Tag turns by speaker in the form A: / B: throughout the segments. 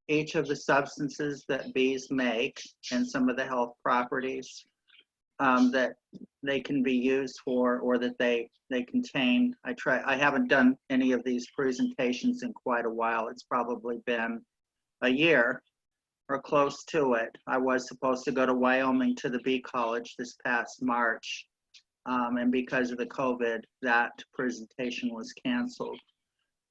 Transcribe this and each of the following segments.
A: each of the substances that bees make and some of the health properties that they can be used for or that they contain. I haven't done any of these presentations in quite a while. It's probably been a year or close to it. I was supposed to go to Wyoming to the bee college this past March. And because of the COVID, that presentation was canceled.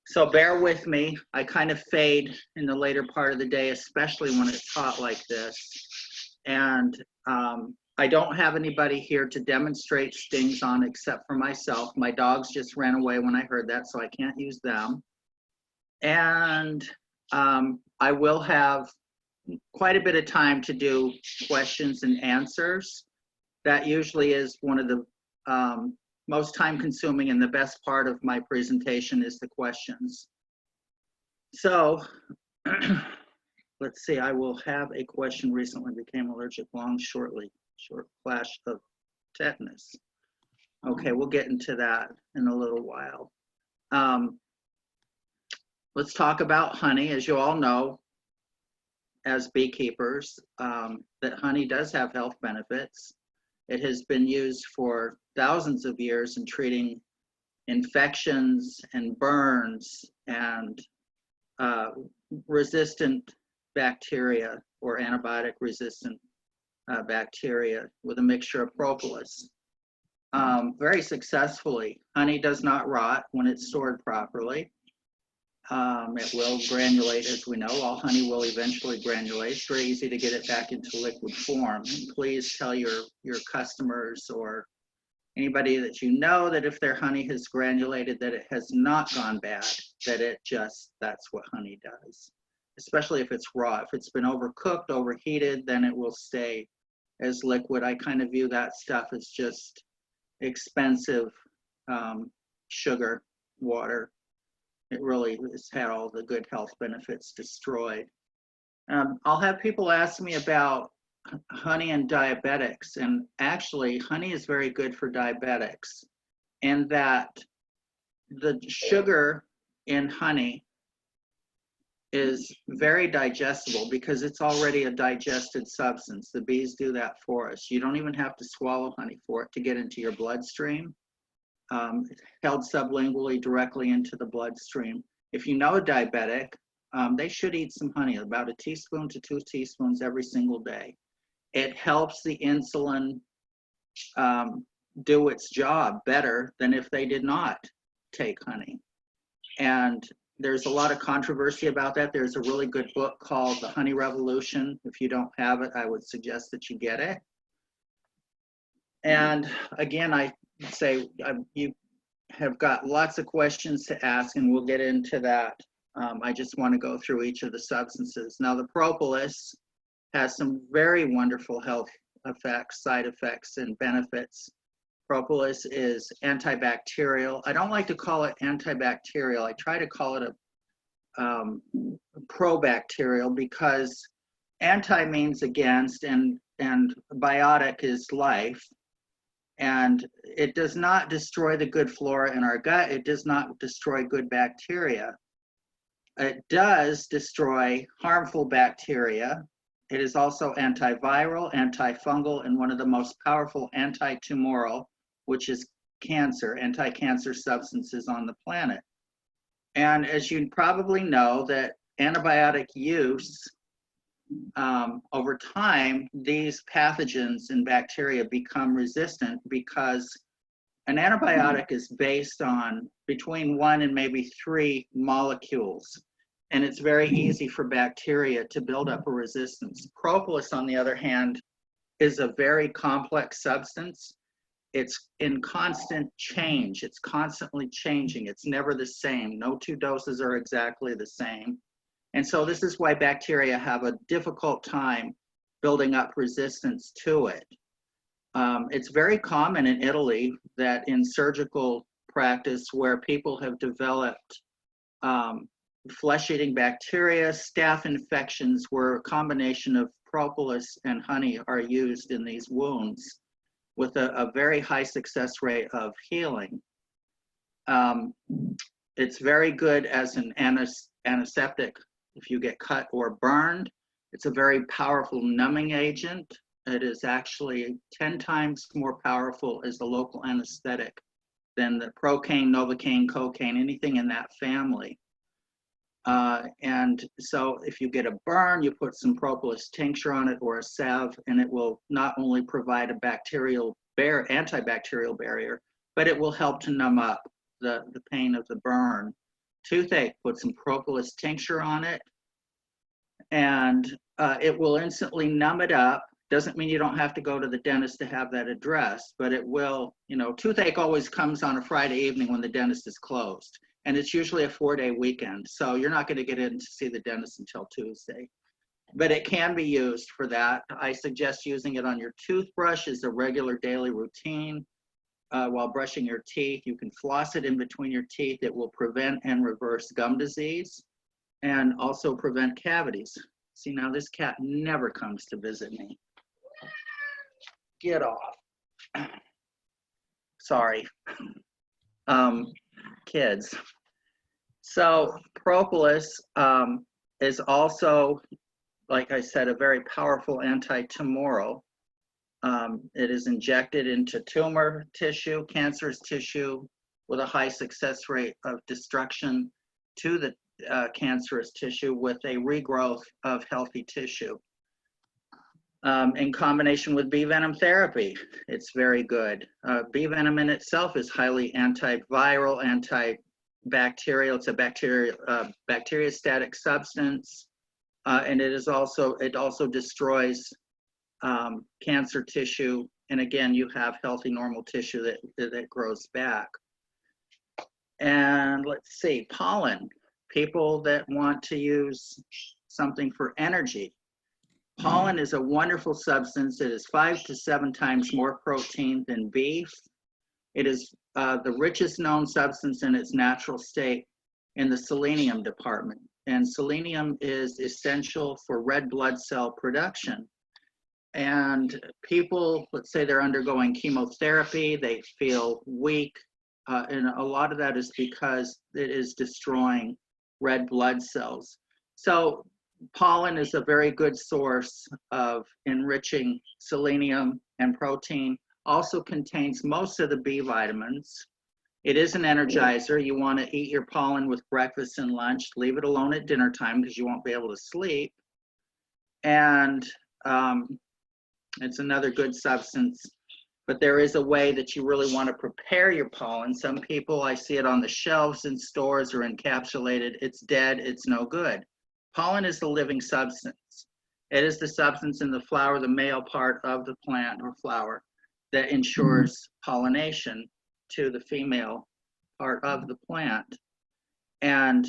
A: So bear with me. I kind of fade in the later part of the day, especially when it's hot like this. And I don't have anybody here to demonstrate stings on except for myself. My dogs just ran away when I heard that, so I can't use them. And I will have quite a bit of time to do questions and answers. That usually is one of the most time consuming and the best part of my presentation is the questions. So let's see, I will have a question. Recently became allergic short flash of tetanus. Okay, we'll get into that in a little while. Let's talk about honey. As you all know, as beekeepers, that honey does have health benefits. It has been used for thousands of years in treating infections and burns and resistant bacteria or antibiotic resistant bacteria with a mixture of propolis. Very successfully. Honey does not rot when it's stored properly. It will granulate, as we know. All honey will eventually granulate. It's very easy to get it back into liquid form. And please tell your customers or anybody that you know that if their honey has granulated, that it has not gone bad, that that's what honey does. Especially if it's raw. If it's been overcooked, overheated, then it will stay as liquid. I kind of view that stuff as just expensive sugar, water. It really has had all the good health benefits destroyed. I'll have people ask me about honey and diabetics, and actually honey is very good for diabetics in that the sugar in honey is very digestible because it's already a digested substance. The bees do that for us. You don't even have to swallow honey for it to get into your bloodstream. Held sublingually directly into the bloodstream. If you know a diabetic, they should eat some honey, about a teaspoon to 2 teaspoons every single day. It helps the insulin do its job better than if they did not take honey. And there's a lot of controversy about that. There's a really good book called The Honey Revolution. If you don't have it, I would suggest that you get it. And again, I say you have got lots of questions to ask, and we'll get into that. I just want to go through each of the substances. Now, the propolis has some very wonderful health effects, side effects, and benefits. Propolis is antibacterial. I don't like to call it antibacterial. I try to call it a probacterial because anti means against, and biotic is life. And it does not destroy the good flora in our gut. It does not destroy good bacteria. It does destroy harmful bacteria. It is also antiviral, antifungal, and one of the most powerful antitumoral, which is cancer, anti-cancer substances on the planet. And as you probably know, that antibiotic use, over time, these pathogens and bacteria become resistant because an antibiotic is based on between 1 and maybe 3 molecules. And it's very easy for bacteria to build up a resistance. Propolis, on the other hand, is a very complex substance. It's in constant change. It's constantly changing. It's never the same. No 2 doses are exactly the same. And so this is why bacteria have a difficult time building up resistance to it. It's very common in Italy that in surgical practice where people have developed flesh-eating bacteria, staph infections, where a combination of propolis and honey are used in these wounds with a very high success rate of healing. It's very good as an antiseptic if you get cut or burned. It's a very powerful numbing agent. It is actually 10 times more powerful as the local anesthetic than the procaine, novocaine, cocaine, anything in that family. And so if you get a burn, you put some propolis tincture on it or a salve, and it will not only provide a antibacterial barrier, but it will help to numb up the pain of the burn. Toothache, put some propolis tincture on it, and it will instantly numb it up. Doesn't mean you don't have to go to the dentist to have that addressed, but it will, toothache always comes on a Friday evening when the dentist is closed. And it's usually a 4-day weekend. So you're not going to get in to see the dentist until Tuesday. But it can be used for that. I suggest using it on your toothbrush as a regular daily routine. While brushing your teeth, you can floss it in between your teeth. It will prevent and reverse gum disease and also prevent cavities. See, now this cat never comes to visit me. Get off. Sorry. Kids. So propolis is also, like I said, a very powerful anti-tumoral. It is injected into tumor tissue, cancerous tissue, with a high success rate of destruction to the cancerous tissue with a regrowth of healthy tissue. In combination with bee venom therapy, it's very good. Bee venom in itself is highly antiviral, antibacterial. It's a bacteriostatic substance, and it also destroys cancer tissue. And again, you have healthy, normal tissue that grows back. And let's see, pollen. People that want to use something for energy. Pollen is a wonderful substance. It is 5 to 7 times more protein than beef. It is the richest known substance in its natural state in the selenium department. And selenium is essential for red blood cell production. And people, let's say they're undergoing chemotherapy, they feel weak, and a lot of that is because it is destroying red blood cells. So pollen is a very good source of enriching selenium and protein. Also contains most of the B vitamins. It is an energizer. You want to eat your pollen with breakfast and lunch. Leave it alone at dinner time because you won't be able to sleep. And it's another good substance. But there is a way that you really want to prepare your pollen. Some people, I see it on the shelves in stores or encapsulated. It's dead. It's no good. Pollen is the living substance. It is the substance in the flower, the male part of the plant or flower, that ensures pollination to the female part of the plant. And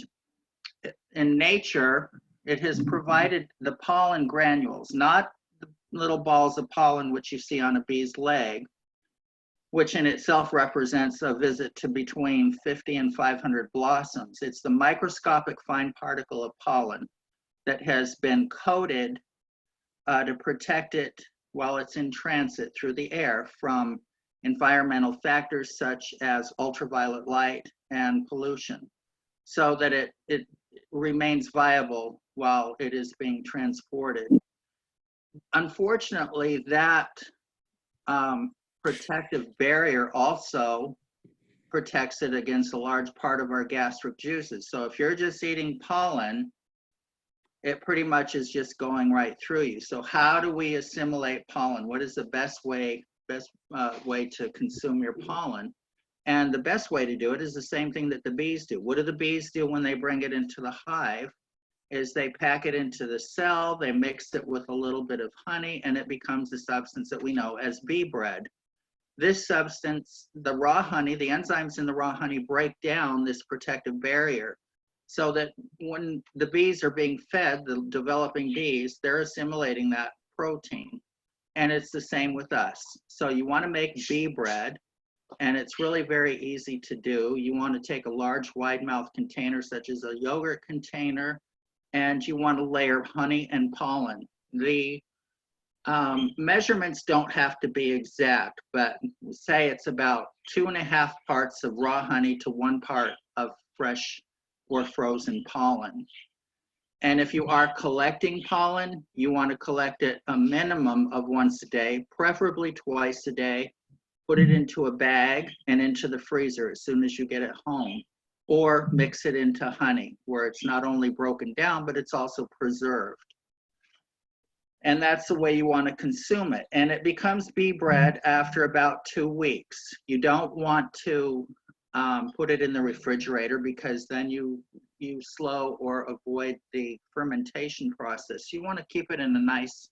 A: in nature, it has provided the pollen granules, not the little balls of pollen which you see on a bee's leg, which in itself represents a visit to between 50 and 500 blossoms. It's the microscopic fine particle of pollen that has been coated to protect it while it's in transit through the air from environmental factors such as ultraviolet light and pollution, so that it remains viable while it is being transported. Unfortunately, that protective barrier also protects it against a large part of our gastric juices. So if you're just eating pollen, it pretty much is just going right through you. So how do we assimilate pollen? What is the best way to consume your pollen? And the best way to do it is the same thing that the bees do. What do the bees do when they bring it into the hive? Is they pack it into the cell, they mix it with a little bit of honey, and it becomes the substance that we know as bee bread. This substance, the raw honey, the enzymes in the raw honey break down this protective barrier, so that when the bees are being fed, the developing bees, they're assimilating that protein. And it's the same with us. So you want to make bee bread, and it's really very easy to do. You want to take a large wide mouth container, such as a yogurt container, and you want to layer honey and pollen. The measurements don't have to be exact, but say it's about 2.5 parts of raw honey to 1 part of fresh or frozen pollen. And if you are collecting pollen, you want to collect it a minimum of once a day, preferably twice a day. Put it into a bag and into the freezer as soon as you get it home, or mix it into honey where it's not only broken down, but it's also preserved. And that's the way you want to consume it. And it becomes bee bread after about 2 weeks. You don't want to put it in the refrigerator because then you slow or avoid the fermentation process. You want to keep it in a nice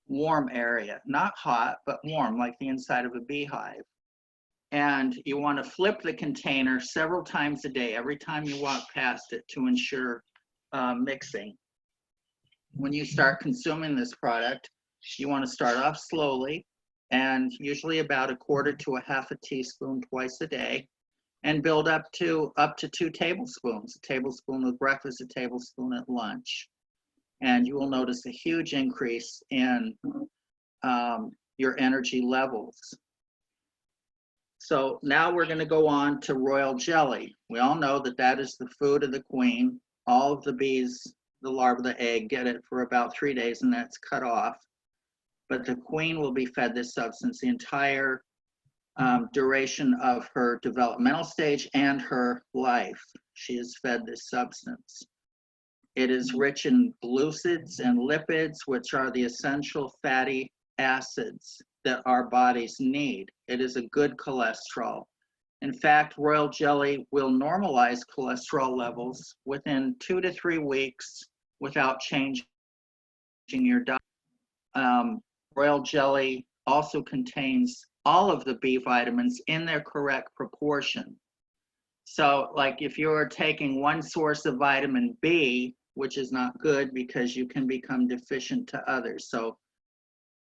A: warm area, not hot, but warm, like the inside of a beehive. And you want to flip the container several times a day, every time you walk past it, to ensure mixing. When you start consuming this product, you want to start off slowly, and usually about 1/4 to 1/2 teaspoon twice a day, and build up to 2 tablespoons, a tablespoon with breakfast, a tablespoon at lunch. And you will notice a huge increase in your energy levels. So now we're going to go on to royal jelly. We all know that that is the food of the queen. All of the bees, the larva of the egg, get it for about 3 days, and that's cut off. But the queen will be fed this substance the entire duration of her developmental stage and her life. She is fed this substance. It is rich in glucids and lipids, which are the essential fatty acids that our bodies need. It is a good cholesterol. In fact, royal jelly will normalize cholesterol levels within 2 to 3 weeks without changing your diet. Royal jelly also contains all of the B vitamins in their correct proportion. So like if you're taking one source of vitamin B, which is not good because you can become deficient to others. So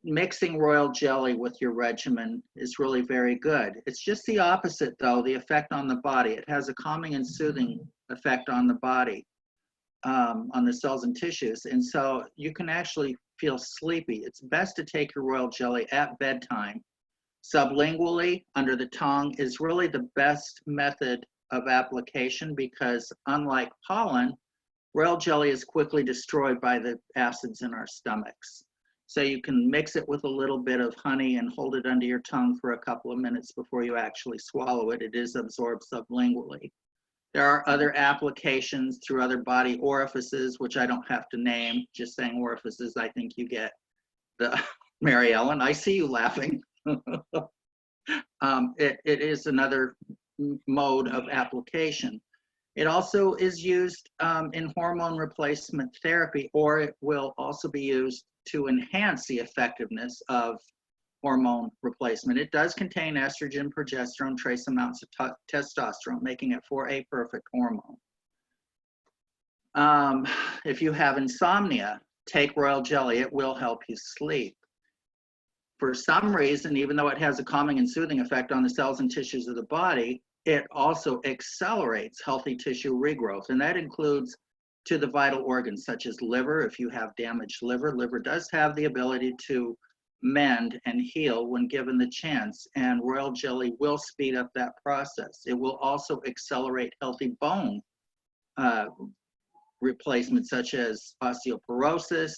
A: mixing royal jelly with your regimen is really very good. It's just the opposite though, the effect on the body. It has a calming and soothing effect on the body, on the cells and tissues. And so you can actually feel sleepy. It's best to take your royal jelly at bedtime. Sublingually, under the tongue, is really the best method of application because unlike pollen, royal jelly is quickly destroyed by the acids in our stomachs. So you can mix it with a little bit of honey and hold it under your tongue for a couple of minutes before you actually swallow it. It is absorbed sublingually. There are other applications through other body orifices, which I don't have to name. Just saying orifices, I think you get the Mary Ellen. I see you laughing. It is another mode of application. It also is used in hormone replacement therapy, or it will also be used to enhance the effectiveness of hormone replacement. It does contain estrogen, progesterone, trace amounts of testosterone, making it for a perfect hormone. If you have insomnia, take royal jelly. It will help you sleep. For some reason, even though it has a calming and soothing effect on the cells and tissues of the body, it also accelerates healthy tissue regrowth, and that includes to the vital organs such as liver. If you have damaged liver, liver does have the ability to mend and heal when given the chance, and royal jelly will speed up that process. It will also accelerate healthy bone replacement such as osteoporosis.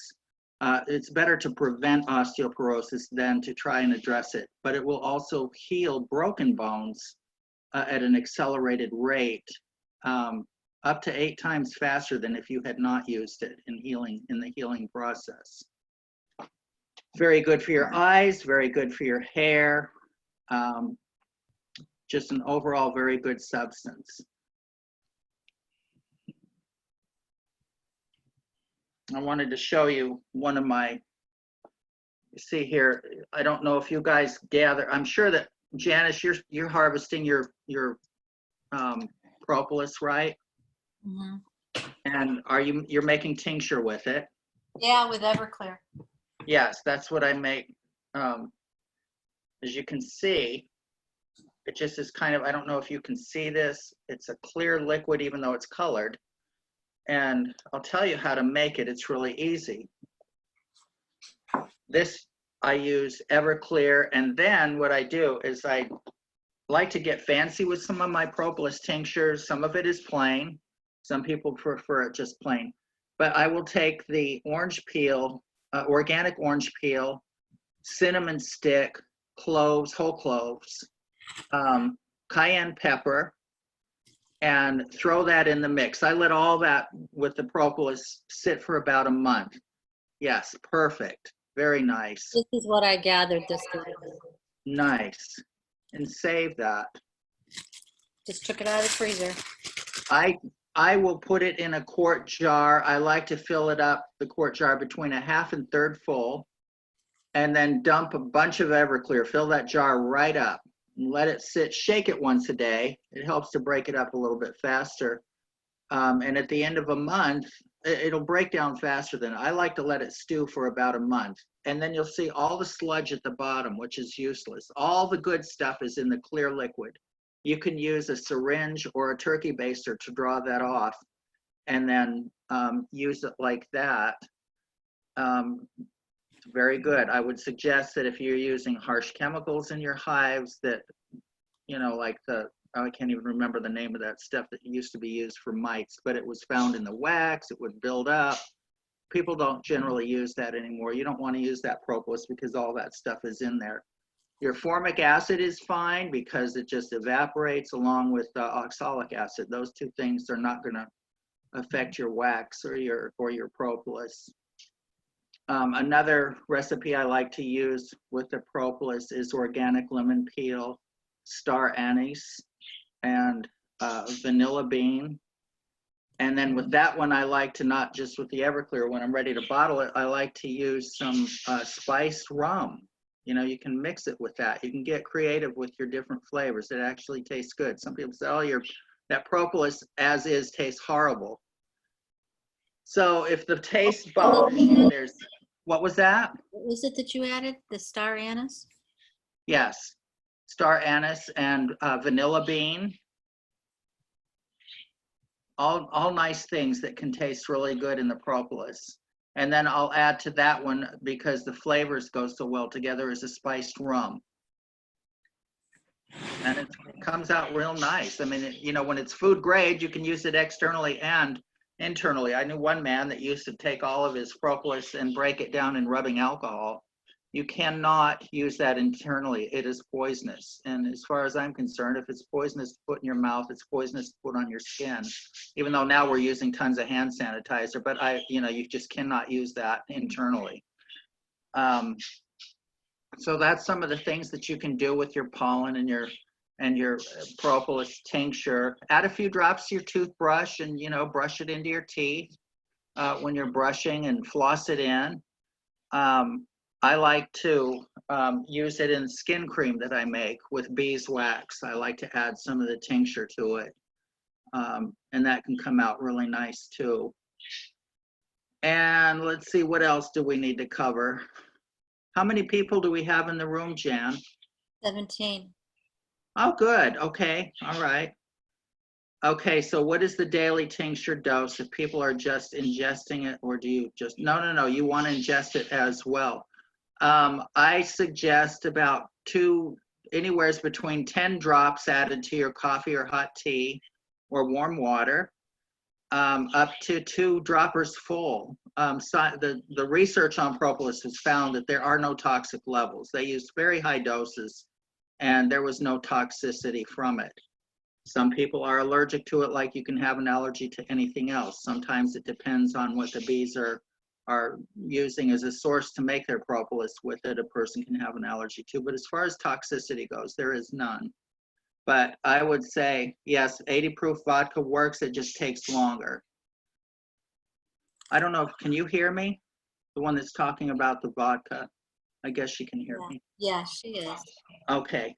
A: It's better to prevent osteoporosis than to try and address it, but it will also heal broken bones at an accelerated rate, up to 8 times faster than if you had not used it in the healing process. Very good for your eyes, very good for your hair, just an overall very good substance. I wanted to show you one of my, you see here, I don't know if you guys gather, I'm sure that Janice, you're harvesting your propolis, right?
B: Mm-hmm.
A: And you're making tincture with it?
B: Yeah, with Everclear.
A: Yes, that's what I make. As you can see, it just is kind of, I don't know if you can see this, it's a clear liquid even though it's colored. And I'll tell you how to make it, it's really easy. This, I use Everclear, and then what I do is I like to get fancy with some of my propolis tinctures. Some of it is plain. Some people prefer it just plain. But I will take the orange peel, organic orange peel, cinnamon stick, cloves, whole cloves, cayenne pepper, and throw that in the mix. I let all that with the propolis sit for about a month. Yes, perfect. Very nice.
B: This is what I gathered this week.
A: Nice. And save that.
B: Just took it out of the freezer.
A: I will put it in a quart jar. I like to fill it up, the quart jar, between a half and third full, and then dump a bunch of Everclear. Fill that jar right up and let it sit. Shake it once a day. It helps to break it up a little bit faster. And at the end of a month, it'll break down faster than I like to let it stew for about a month. And then you'll see all the sludge at the bottom, which is useless. All the good stuff is in the clear liquid. You can use a syringe or a turkey baster to draw that off and then use it like that. It's very good. I would suggest that if you're using harsh chemicals in your hives that, you know, like I can't even remember the name of that stuff that used to be used for mites, but it was found in the wax, it would build up. People don't generally use that anymore. You don't want to use that propolis because all that stuff is in there. Your formic acid is fine because it just evaporates along with oxalic acid. Those two things are not going to affect your wax or your propolis. Another recipe I like to use with the propolis is organic lemon peel, star anise, and vanilla bean. And then with that one, I like to not just with the Everclear, when I'm ready to bottle it, I like to use some spiced rum. You know, you can mix it with that. You can get creative with your different flavors. It actually tastes good. Some people say, oh, that propolis as is tastes horrible. So if the taste buds, what was that?
B: What was it that you added? The star anise?
A: Yes, star anise and vanilla bean. All nice things that can taste really good in the propolis. And then I'll add to that one, because the flavors go so well together, is a spiced rum. And it comes out real nice. I mean, you know, when it's food grade, you can use it externally and internally. I knew one man that used to take all of his propolis and break it down in rubbing alcohol. You cannot use that internally. It is poisonous. And as far as I'm concerned, if it's poisonous to put in your mouth, it's poisonous to put on your skin. Even though now we're using tons of hand sanitizer, but you just cannot use that internally. So that's some of the things that you can do with your pollen and your propolis tincture. Add a few drops to your toothbrush and, you know, brush it into your teeth when you're brushing and floss it in. I like to use it in skin cream that I make with beeswax. I like to add some of the tincture to it. And that can come out really nice too. And let's see, what else do we need to cover? How many people do we have in the room, Jan?
B: 17.
A: Oh, good. Okay. All right. Okay, so what is the daily tincture dose if people are just ingesting it, or do you just, no, you want to ingest it as well. I suggest about anywhere between 10 drops added to your coffee or hot tea or warm water, up to 2 droppers full. The research on propolis has found that there are no toxic levels. They used very high doses and there was no toxicity from it. Some people are allergic to it, like you can have an allergy to anything else. Sometimes it depends on what the bees are using as a source to make their propolis with it. A person can have an allergy to, but as far as toxicity goes, there is none. But I would say, yes, 80 proof vodka works, it just takes longer. I don't know, can you hear me? The one that's talking about the vodka. I guess she can hear me.
B: Yeah, she is.
A: Okay.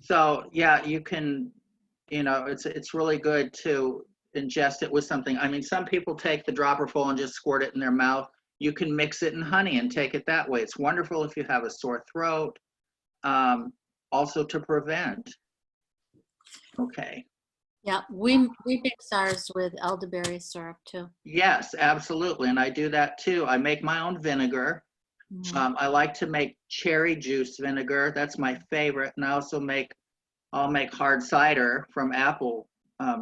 A: So yeah, you can, you know, it's really good to ingest it with something. I mean, some people take the dropper full and just squirt it in their mouth. You can mix it in honey and take it that way. It's wonderful if you have a sore throat, also to prevent. Okay.
B: Yeah, we mix ours with elderberry syrup too.
A: Yes, absolutely. And I do that too. I make my own vinegar. I like to make cherry juice vinegar. That's my favorite. And I'll make hard cider from apple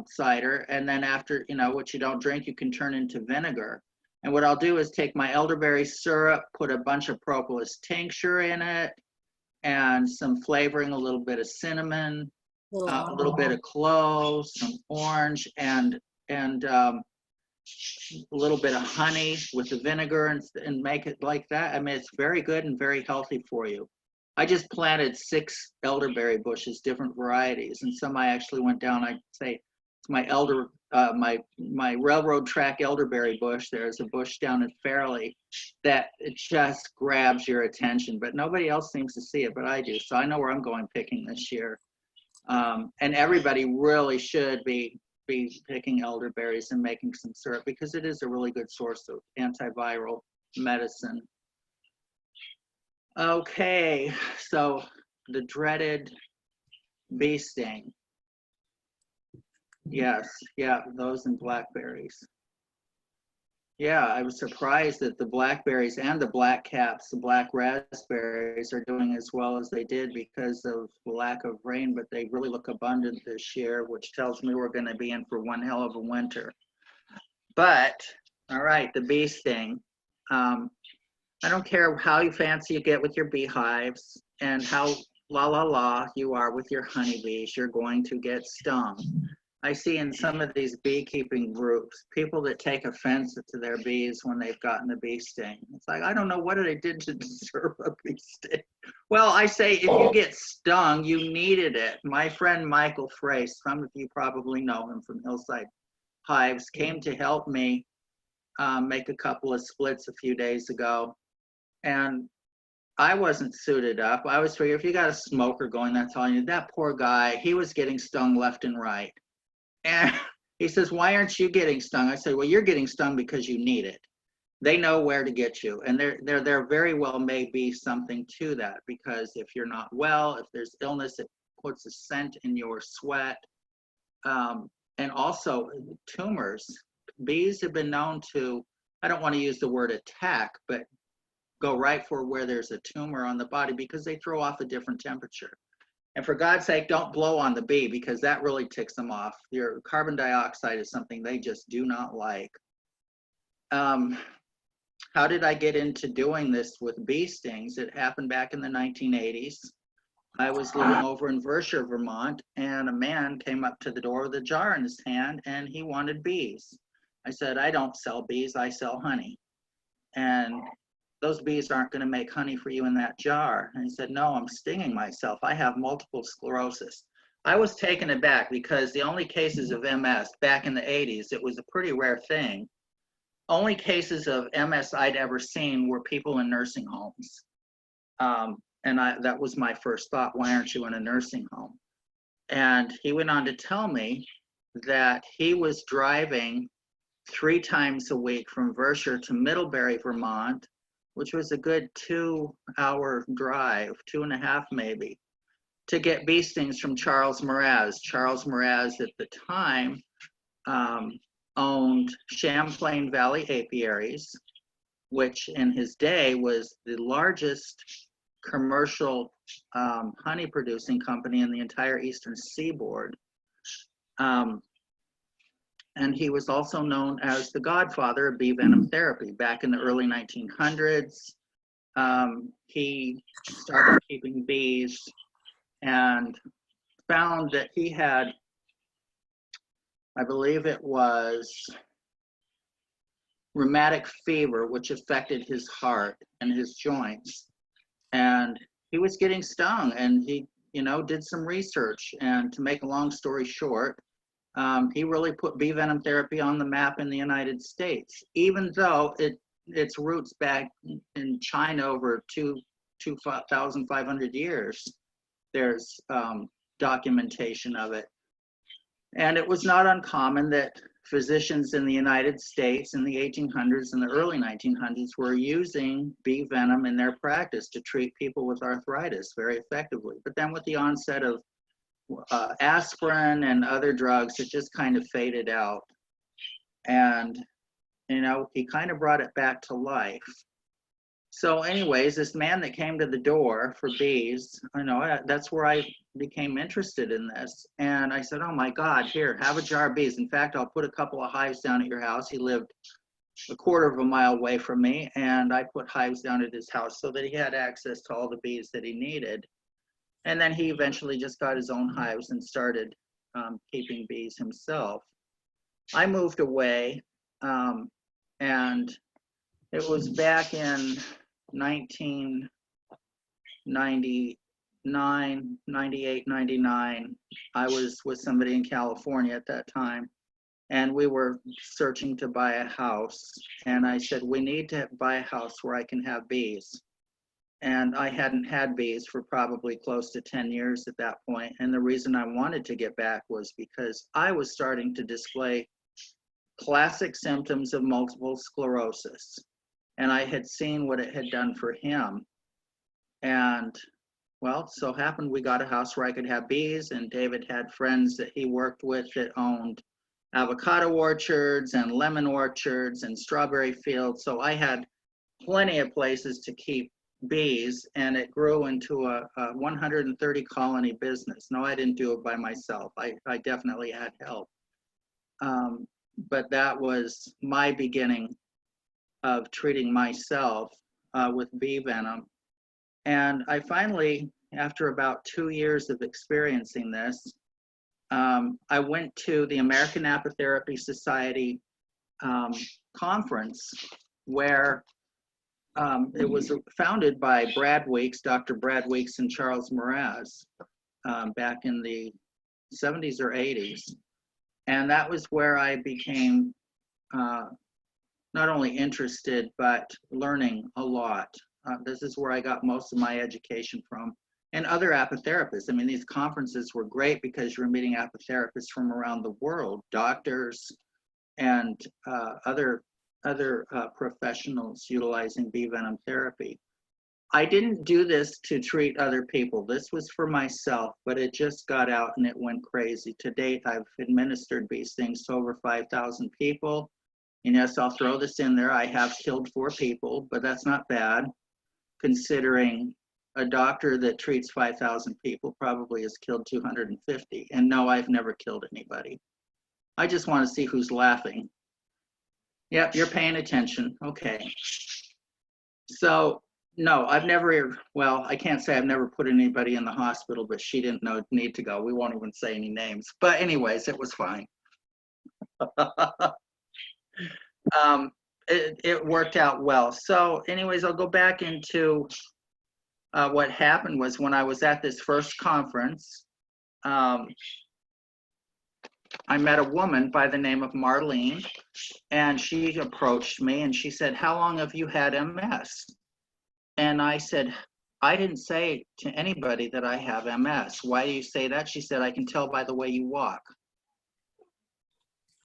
A: cider, and then after, what you don't drink, you can turn into vinegar. And what I'll do is take my elderberry syrup, put a bunch of propolis tincture in it, and some flavoring, a little bit of cinnamon, a little bit of cloves, some orange, and a little bit of honey with the vinegar, and make it like that. I mean, it's very good and very healthy for you. I just planted 6 elderberry bushes, different varieties, and some I actually went down. I'd say it's my my railroad track elderberry bush. There's a bush down at Fairleigh that it just grabs your attention, but nobody else seems to see it, but I do. So I know where I'm going picking this year. And everybody really should be picking elderberries and making some syrup, because it is a really good source of antiviral medicine. Okay, so the dreaded bee sting. Yes, yeah, those and blackberries. Yeah, I was surprised that the blackberries and the black caps, the black raspberries, are doing as well as they did because of the lack of rain, but they really look abundant this year, which tells me we're going to be in for one hell of a winter. But, all right, the bee sting. I don't care how fancy you get with your beehives and how la you are with your honeybees, you're going to get stung. I see in some of these beekeeping groups, people that take offense to their bees when they've gotten a bee sting. It's like, I don't know what they did to deserve a bee sting. Well, I say if you get stung, you needed it. My friend Michael Frey, some of you probably know him from Hillside Hives, came to help me make a couple of splits a few days ago. And I wasn't suited up. I was figuring if you got a smoker going, that's all you need. That poor guy, he was getting stung left and right. And he says, why aren't you getting stung? I said, well, you're getting stung because you need it. They know where to get you. And there very well may be something to that, because if you're not well, if there's illness, it puts a scent in your sweat. And also tumors. Bees have been known to, I don't want to use the word attack, but go right for where there's a tumor on the body, because they throw off a different temperature. And for God's sake, don't blow on the bee, because that really ticks them off. Your carbon dioxide is something they just do not like. How did I get into doing this with bee stings? It happened back in the 1980s. I was living over in Versher, Vermont, and a man came up to the door with a jar in his hand, and he wanted bees. I said, I don't sell bees, I sell honey. And those bees aren't going to make honey for you in that jar. And he said, no, I'm stinging myself. I have multiple sclerosis. I was taken aback, because the only cases of MS back in the 80s, it was a pretty rare thing. Only cases of MS I'd ever seen were people in nursing homes. And that was my first thought, why aren't you in a nursing home? And he went on to tell me that he was driving 3 times a week from Versher to Middlebury, Vermont, which was a good 2-hour drive, 2.5 maybe, to get bee stings from Charles Mraz. Charles Mraz at the time owned Champlain Valley Apiaries, which in his day was the largest commercial honey producing company in the entire eastern seaboard. And he was also known as the godfather of bee venom therapy. Back in the early 1900s, he started keeping bees and found that he had, I believe it was rheumatic fever, which affected his heart and his joints. And he was getting stung, and he, did some research. And to make a long story short, he really put bee venom therapy on the map in the United States, even though its roots back in China over 2,500 years. There's documentation of it. And it was not uncommon that physicians in the United States in the 1800s and the early 1900s were using bee venom in their practice to treat people with arthritis very effectively. But then with the onset of aspirin and other drugs, it just kind of faded out. And, he kind of brought it back to life. So anyways, this man that came to the door for bees, that's where I became interested in this. And I said, oh my God, here, have a jar of bees. In fact, I'll put a couple of hives down at your house. He lived a quarter of a mile away from me, and I put hives down at his house so that he had access to all the bees that he needed. And then he eventually just got his own hives and started keeping bees himself. I moved away, and it was back in 1999, 98, 99. I was with somebody in California at that time, and we were searching to buy a house. And I said, we need to buy a house where I can have bees. And I hadn't had bees for probably close to 10 years at that point. And the reason I wanted to get back was because I was starting to display classic symptoms of multiple sclerosis. And I had seen what it had done for him. And well, so happened we got a house where I could have bees, and David had friends that he worked with that owned avocado orchards and lemon orchards and strawberry fields. So I had plenty of places to keep bees, and it grew into a 130 colony business. No, I didn't do it by myself. I definitely had help. But that was my beginning of treating myself with bee venom. And I finally, after about 2 years of experiencing this, I went to the American Apitherapy Society conference where it was founded by Brad Weeks, Dr. Brad Weeks and Charles Mraz back in the 70s or 80s. And that was where I became not only interested, but learning a lot. This is where I got most of my education from. And other apotherapists. I mean, these conferences were great because you're meeting apotherapists from around the world, doctors and other professionals utilizing bee venom therapy. I didn't do this to treat other people. This was for myself, but it just got out and it went crazy. To date, I've administered bee stings to over 5,000 people. And yes, I'll throw this in there. I have killed 4 people, but that's not bad, considering a doctor that treats 5,000 people probably has killed 250. And no, I've never killed anybody. I just want to see who's laughing. Yep, you're paying attention. Okay. So, no, I've never, well, I can't say I've never put anybody in the hospital, but she didn't need to go. We won't even say any names. But anyways, it was fine. It worked out well. So anyways, I'll go back into what happened was when I was at this first conference, I met a woman by the name of Marlene, and she approached me and she said, how long have you had MS? And I said, I didn't say to anybody that I have MS. Why do you say that? She said, I can tell by the way you walk.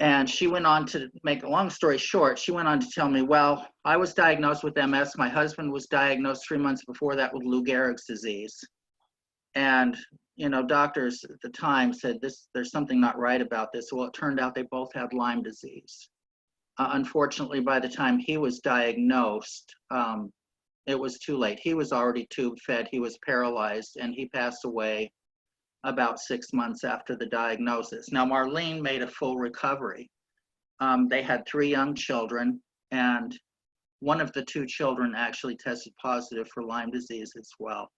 A: And she went on to make a long story short, she went on to tell me, well, I was diagnosed with MS. My husband was diagnosed 3 months before that with Lou Gehrig's disease. And, you know, doctors at the time said, there's something not right about this. Well, it turned out they both had Lyme disease. Unfortunately, by the time he was diagnosed, it was too late. He was already tube fed, he was paralyzed, and he passed away about 6 months after the diagnosis. Now, Marlene made a full recovery. They had 3 young children, and one of the 2 children actually tested positive for Lyme disease as well.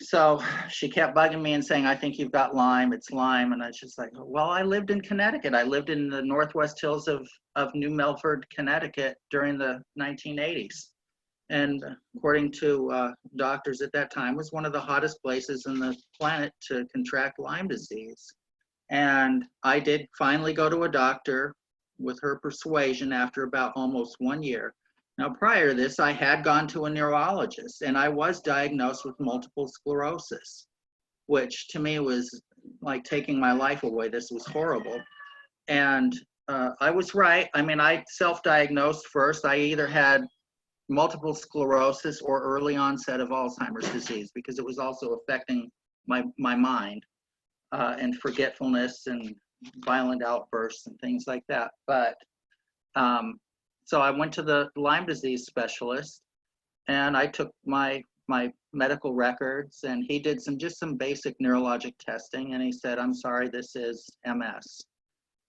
A: So she kept bugging me and saying, I think you've got Lyme, it's Lyme. And I was just like, well, I lived in Connecticut. I lived in the Northwest Hills of New Milford, Connecticut during the 1980s. And according to doctors at that time, was one of the hottest places on the planet to contract Lyme disease. And I did finally go to a doctor with her persuasion after about almost 1 year. Now, prior to this, I had gone to a neurologist, and I was diagnosed with multiple sclerosis, which to me was like taking my life away. This was horrible. And I was right. I mean, I self-diagnosed first. I either had multiple sclerosis or early onset of Alzheimer's disease, because it was also affecting my mind and forgetfulness and violent outbursts and things like that. But so I went to the Lyme disease specialist, And I took my medical records, and he did just some basic neurologic testing, and he said, "I'm sorry, this is MS."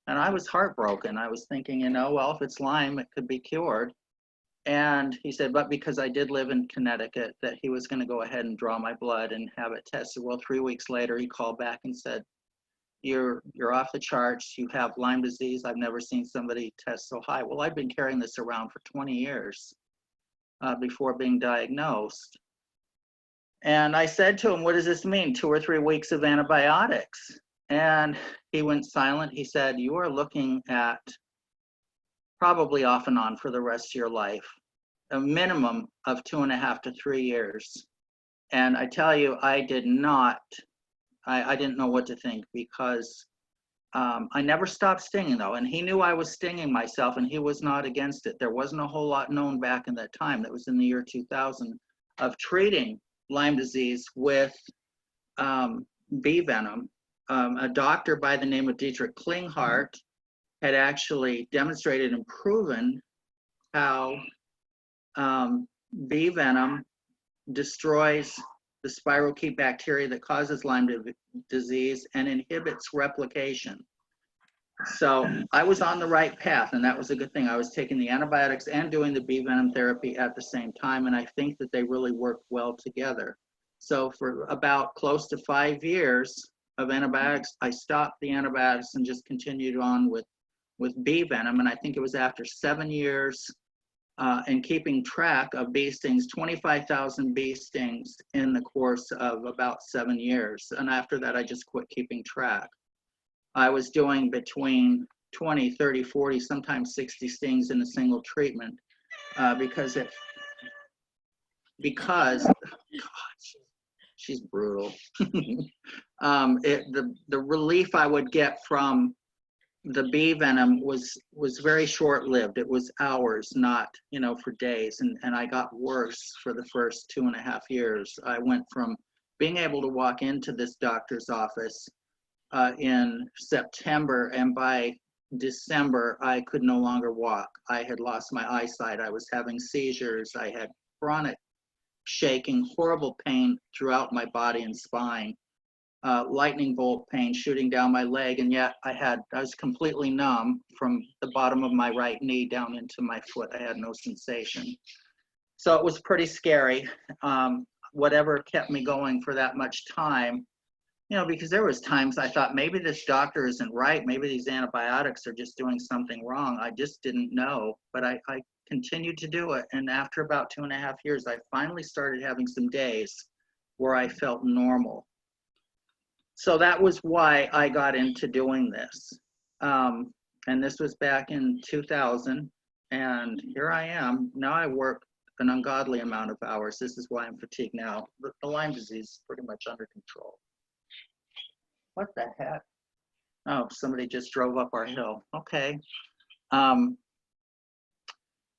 A: And I was heartbroken. I was thinking, you know, well, if it's Lyme, it could be cured. And he said, but because I did live in Connecticut, that he was going to go ahead and draw my blood and have it tested. Well, 3 weeks later, he called back and said, you're off the charts. You have Lyme disease. I've never seen somebody test so high. Well, I've been carrying this around for 20 years before being diagnosed. And I said to him, what does this mean? 2 or 3 weeks of antibiotics? And he went silent. He said, you are looking at probably off and on for the rest of your life, a minimum of 2.5 to 3 years. And I tell you, I didn't know what to think, because I never stopped stinging though. And he knew I was stinging myself, and he was not against it. There wasn't a whole lot known back in that time. That was in the year 2000 of treating Lyme disease with bee venom. A doctor by the name of Dietrich Klinghardt had actually demonstrated and proven how bee venom destroys the spirochete bacteria that causes Lyme disease and inhibits replication. So I was on the right path, and that was a good thing. I was taking the antibiotics and doing the bee venom therapy at the same time, and I think that they really worked well together. So for about close to 5 years of antibiotics, I stopped the antibiotics and just continued on with bee venom. And I think it was after 7 years and keeping track of bee stings, 25,000 bee stings in the course of about 7 years. And after that, I just quit keeping track. I was doing between 20, 30, 40, sometimes 60 stings in a single treatment because God, she's brutal. The relief I would get from the bee venom was very short-lived. It was hours, not, you know, for days. And I got worse for the first 2.5 years. I went from being able to walk into this doctor's office in September, and by December, I could no longer walk. I had lost my eyesight. I was having seizures. I had chronic shaking, horrible pain throughout my body and spine. Lightning bolt pain shooting down my leg, and yet I was completely numb from the bottom of my right knee down into my foot. I had no sensation. So it was pretty scary. Whatever kept me going for that much time, you know, because there was times I thought maybe this doctor isn't right. Maybe these antibiotics are just doing something wrong. I just didn't know, but I continued to do it. And after about 2.5 years, I finally started having some days where I felt normal. So that was why I got into doing this. And this was back in 2000. And here I am. Now I work an ungodly amount of hours. This is why I'm fatigued now. The Lyme disease is pretty much under control. What the heck? Oh, somebody just drove up our hill. Okay.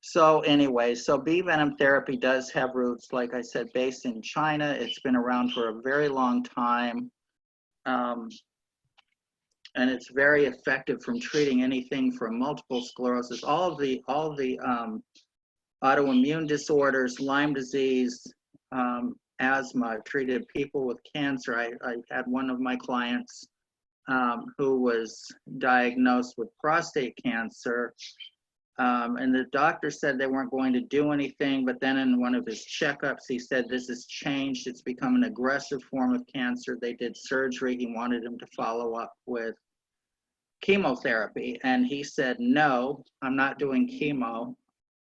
A: So anyway, so bee venom therapy does have roots, like I said, based in China. It's been around for a very long time. And it's very effective from treating anything from multiple sclerosis, all of the autoimmune disorders, Lyme disease, asthma. I've treated people with cancer. I had one of my clients who was diagnosed with prostate cancer. And the doctor said they weren't going to do anything, but then in one of his checkups, he said, this has changed. It's become an aggressive form of cancer. They did surgery. He wanted him to follow up with chemotherapy. And he said, no, I'm not doing chemo.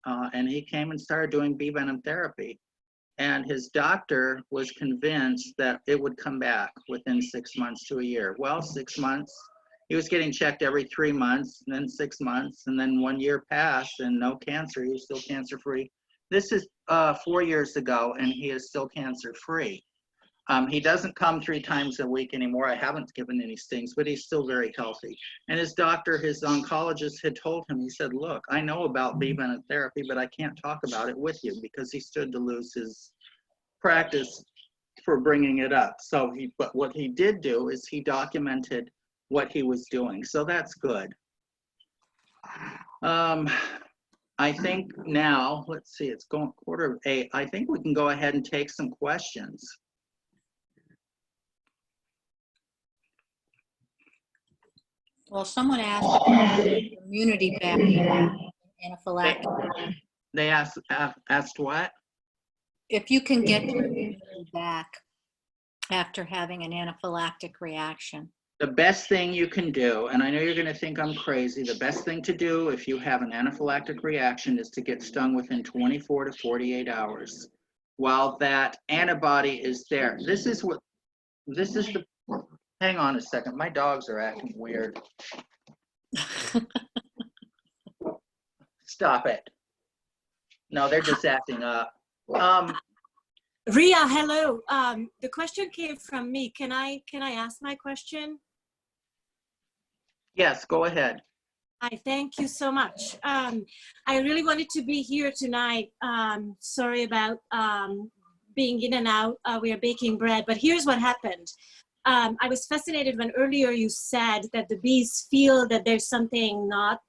A: And he came and started doing bee venom therapy. And his doctor was convinced that it would come back within 6 months to a year. Well, 6 months. He was getting checked every 3 months, and then 6 months, and then 1 year passed and no cancer. He was still cancer-free. This is 4 years ago, and he is still cancer-free. He doesn't come 3 times a week anymore. I haven't given any stings, but he's still very healthy. And his doctor, his oncologist, had told him, he said, look, I know about bee venom therapy, but I can't talk about it with you, because he stood to lose his practice for bringing it up. So but what he did do is he documented what he was doing. So that's good. I I think now, let's see, it's going 7:45. I think we can go ahead and take some questions.
B: Well, someone asked immunity back anaphylactic.
A: They asked what?
B: If you can get your immunity back after having an anaphylactic reaction.
A: The best thing you can do, and I know you're going to think I'm crazy, the best thing to do if you have an anaphylactic reaction is to get stung within 24 to 48 hours while that antibody is there. This is the, hang on a second, my dogs are acting weird. Stop it. No, they're just acting up.
C: Reyah, hello. The question came from me. Can I ask my question?
A: Yes, go ahead.
C: Hi, thank you so much. I really wanted to be here tonight. Sorry about being in and out. We are baking bread, but here's what happened. I was fascinated when earlier you said that the bees feel that there's something not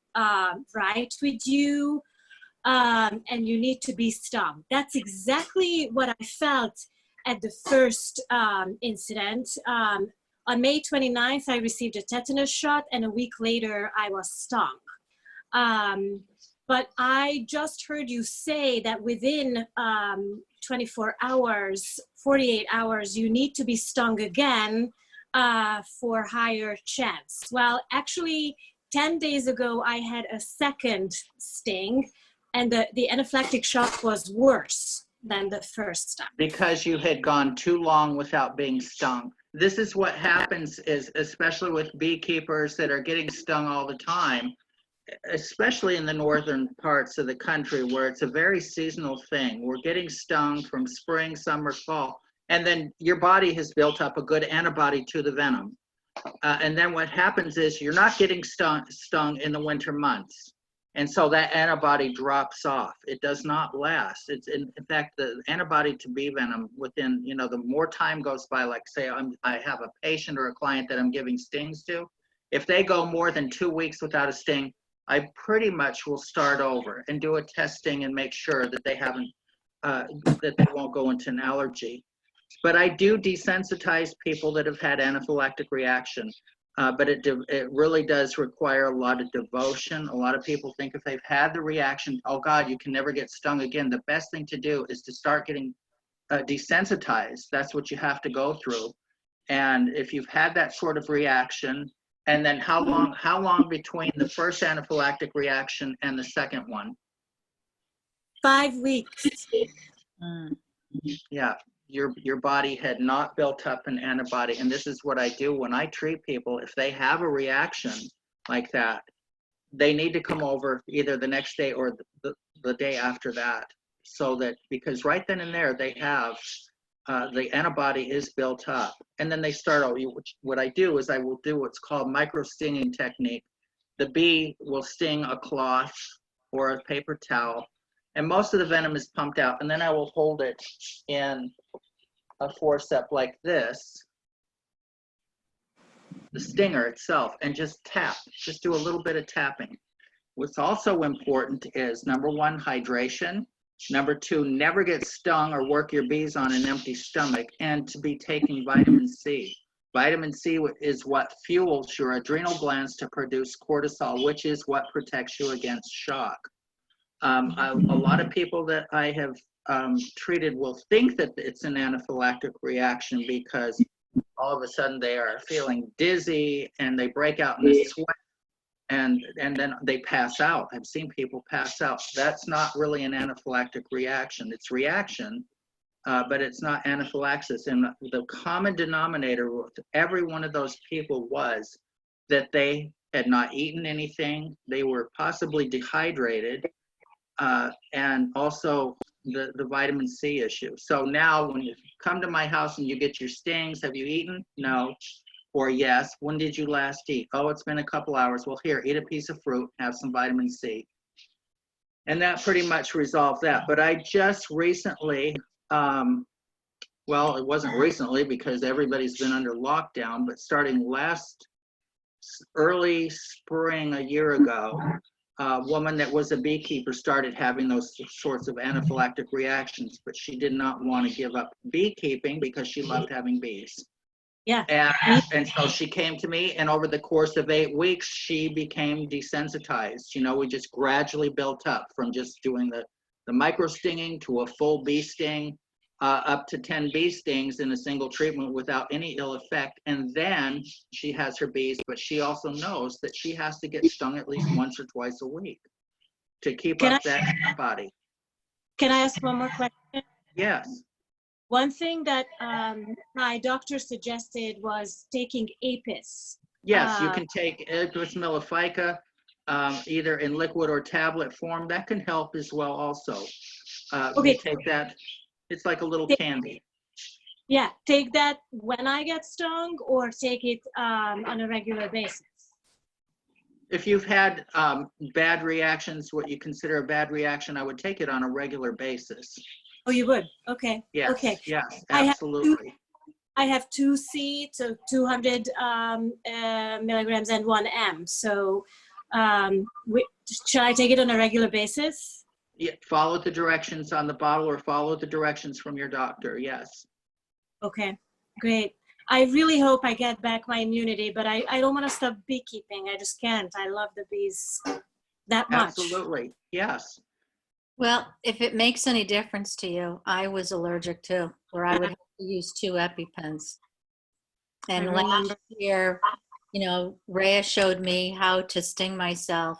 C: right with you, and you need to be stung. That's exactly what I felt at the first incident. On May 29th, I received a tetanus shot, and a week later, I was stung. But I just heard you say that within 24 hours, 48 hours, you need to be stung again for higher chance. Well, actually, 10 days ago, I had a second sting, and the anaphylactic shock was worse than the first time.
A: Because you had gone too long without being stung. This is what happens, is especially with beekeepers that are getting stung all the time, especially in the northern parts of the country where it's a very seasonal thing. We're getting stung from spring, summer, fall, and then your body has built up a good antibody to the venom. And then what happens is you're not getting stung in the winter months. And so that antibody drops off. It does not last. It's in fact, the antibody to bee venom within, the more time goes by, like say I have a patient or a client that I'm giving stings to, if they go more than 2 weeks without a sting, I pretty much will start over and do a testing and make sure that they haven't, that they won't go into an allergy. But I do desensitize people that have had anaphylactic reaction. But it really does require a lot of devotion. A lot of people think if they've had the reaction, oh God, you can never get stung again. The best thing to do is to start getting desensitized. That's what you have to go through. And if you've had that sort of reaction, and then how long between the first anaphylactic reaction and the second one?
C: 5 weeks.
A: Yeah. Your body had not built up an antibody. And this is what I do when I treat people. If they have a reaction like that, they need to come over either the next day or the day after that. So that, because right then and there, they have, the antibody is built up. And then they start, what I do is I will do what's called micro-stinging technique. The bee will sting a cloth or a paper towel, and most of the venom is pumped out. And then I will hold it in a forceps like this, the stinger itself, and just tap, just do a little bit of tapping. What's also important is, number one, hydration. Number two, never get stung or work your bees on an empty stomach, and to be taking vitamin C. Vitamin C is what fuels your adrenal glands to produce cortisol, which is what protects you against shock. A lot of people that I have treated will think that it's an anaphylactic reaction because all of a sudden they are feeling dizzy and they break out in a sweat and then they pass out. I've seen people pass out. That's not really an anaphylactic reaction. It's reaction, but it's not anaphylaxis. And the common denominator with every one of those people was that they had not eaten anything. They were possibly dehydrated, and also the vitamin C issue. So now when you come to my house and you get your stings, have you eaten? No. Or yes. When did you last eat? Oh, it's been a couple hours. Well, here, eat a piece of fruit, have some vitamin C. And that pretty much resolved that. But I just recently, well, it wasn't recently because everybody's been under lockdown, but starting early spring a year ago, woman that was a beekeeper started having those sorts of anaphylactic reactions, but she did not want to give up beekeeping because she loved having bees.
C: Yeah.
A: And so she came to me, and over the course of 8 weeks, she became desensitized. You know, we just gradually built up from just doing the micro stinging to a full bee sting, up to 10 bee stings in a single treatment without any ill effect. And then she has her bees, but she also knows that she has to get stung at least once or twice a week to keep up that antibody.
C: Can I ask one more question?
A: Yes.
C: One thing that my doctor suggested was taking Apis.
A: Yes, you can take Apis mellifica, either in liquid or tablet form. That can help as well also.
C: Okay.
A: You take that, it's like a little candy.
C: Yeah, take that when I get stung, or take it on a regular basis?
A: If you've had bad reactions, what you consider a bad reaction, I would take it on a regular basis.
C: Oh, you would? Okay.
A: Yes,
C: Okay.
A: yes, absolutely.
C: I have 2 seeds, so 200 milligrams and 1 M. So should I take it on a regular basis?
A: Yeah, follow the directions on the bottle or follow the directions from your doctor, yes.
C: Okay, great. I really hope I get back my immunity, but I don't want to stop beekeeping. I just can't. I love the bees that much.
A: Absolutely, yes.
B: Well, if it makes any difference to you, I was allergic too, where I would have to use 2 EpiPens. And last year, you know, Reyah showed me how to sting myself.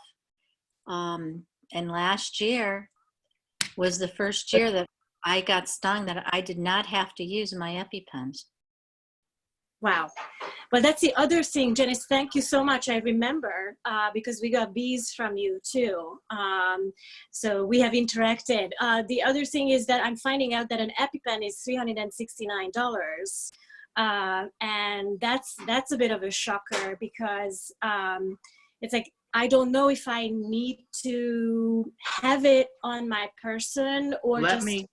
B: And last year was the first year that I got stung that I did not have to use my EpiPens.
C: Wow. Well, that's the other thing, Janice, thank you so much. I remember because we got bees from you too. So we have interacted. The other thing is that I'm finding out that an EpiPen is $369. And that's a bit of a shocker because it's like, I don't know if I need to have it on my person or
A: Let me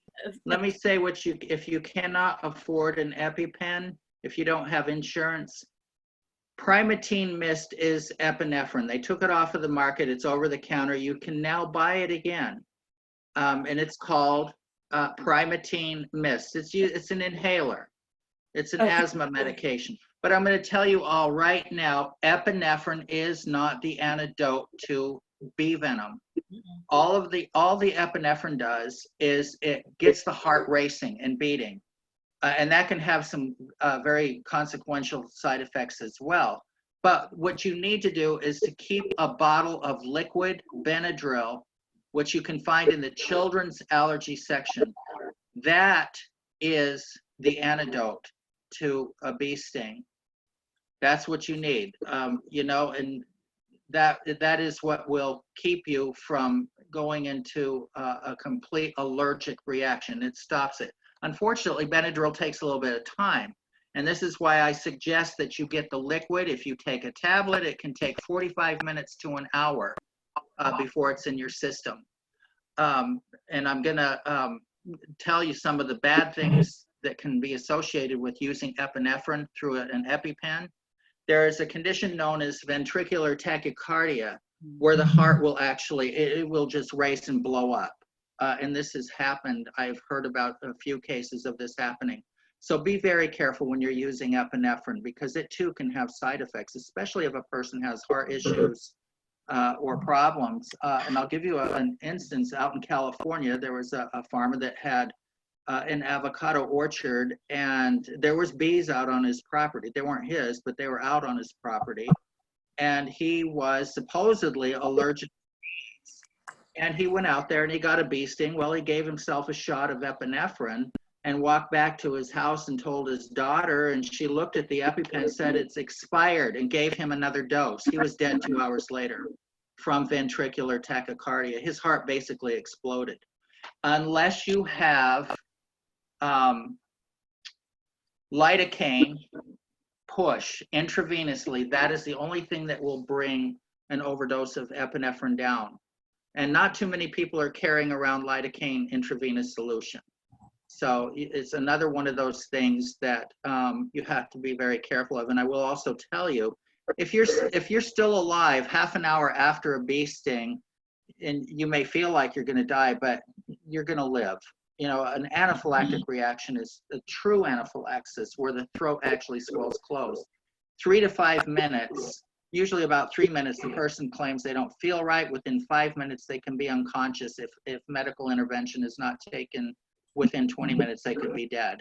A: say if you cannot afford an EpiPen, if you don't have insurance, Primatene Mist is epinephrine. They took it off of the market. It's over the counter. You can now buy it again. And it's called Primatene Mist. It's an inhaler. It's an asthma medication. But I'm going to tell you all right now, epinephrine is not the antidote to bee venom. All the epinephrine does is it gets the heart racing and beating. And that can have some very consequential side effects as well. But what you need to do is to keep a bottle of liquid Benadryl, which you can find in the children's allergy section. That is the antidote to a bee sting. That's what you need, you know, and that is what will keep you from going into a complete allergic reaction. It stops it. Unfortunately, Benadryl takes a little bit of time. And this is why I suggest that you get the liquid. If you take a tablet, it can take 45 minutes to an hour before it's in your system. And I'm going to tell you some of the bad things that can be associated with using epinephrine through an EpiPen. There is a condition known as ventricular tachycardia, where the heart will actually, it will just race and blow up. And this has happened. I've heard about a few cases of this happening. So be very careful when you're using epinephrine because it too can have side effects, especially if a person has heart issues or problems. And I'll give you an instance. Out in California, there was a farmer that had an avocado orchard, and there was bees out on his property. They weren't his, but they were out on his property. And he was supposedly allergic. And he went out there and he got a bee sting. Well, he gave himself a shot of epinephrine and walked back to his house and told his daughter, and she looked at the EpiPen, said it's expired, and gave him another dose. He was dead 2 hours later from ventricular tachycardia. His heart basically exploded. Unless you have lidocaine push intravenously, that is the only thing that will bring an overdose of epinephrine down. And not too many people are carrying around lidocaine intravenous solution. So it's another one of those things that you have to be very careful of. And I will also tell you, if you're still alive half an hour after a bee sting, and you may feel like you're going to die, but you're going to live. You know, an anaphylactic reaction is a true anaphylaxis where the throat actually swells closed. 3 to 5 minutes, usually about 3 minutes, the person claims they don't feel right. Within 5 minutes, they can be unconscious. If medical intervention is not taken within 20 minutes, they could be dead.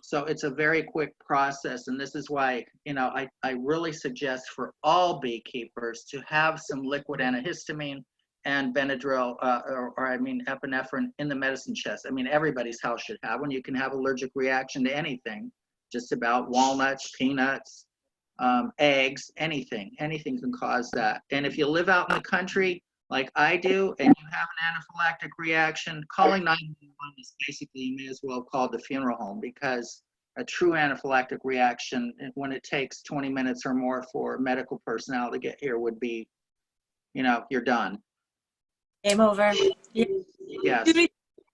A: So it's a very quick process. And this is why, you know, I really suggest for all beekeepers to have some liquid antihistamine and Benadryl, or I mean epinephrine in the medicine chest. I mean, everybody's house should have one. You can have allergic reaction to anything, just about walnuts, peanuts, eggs, anything can cause that. And if you live out in the country like I do, and you have an anaphylactic reaction, calling 911 is basically, you may as well call the funeral home, because a true anaphylactic reaction, when it takes 20 minutes or more for medical personnel to get here, would be, you know, you're done.
C: Game over.
A: Yes.
C: Do you read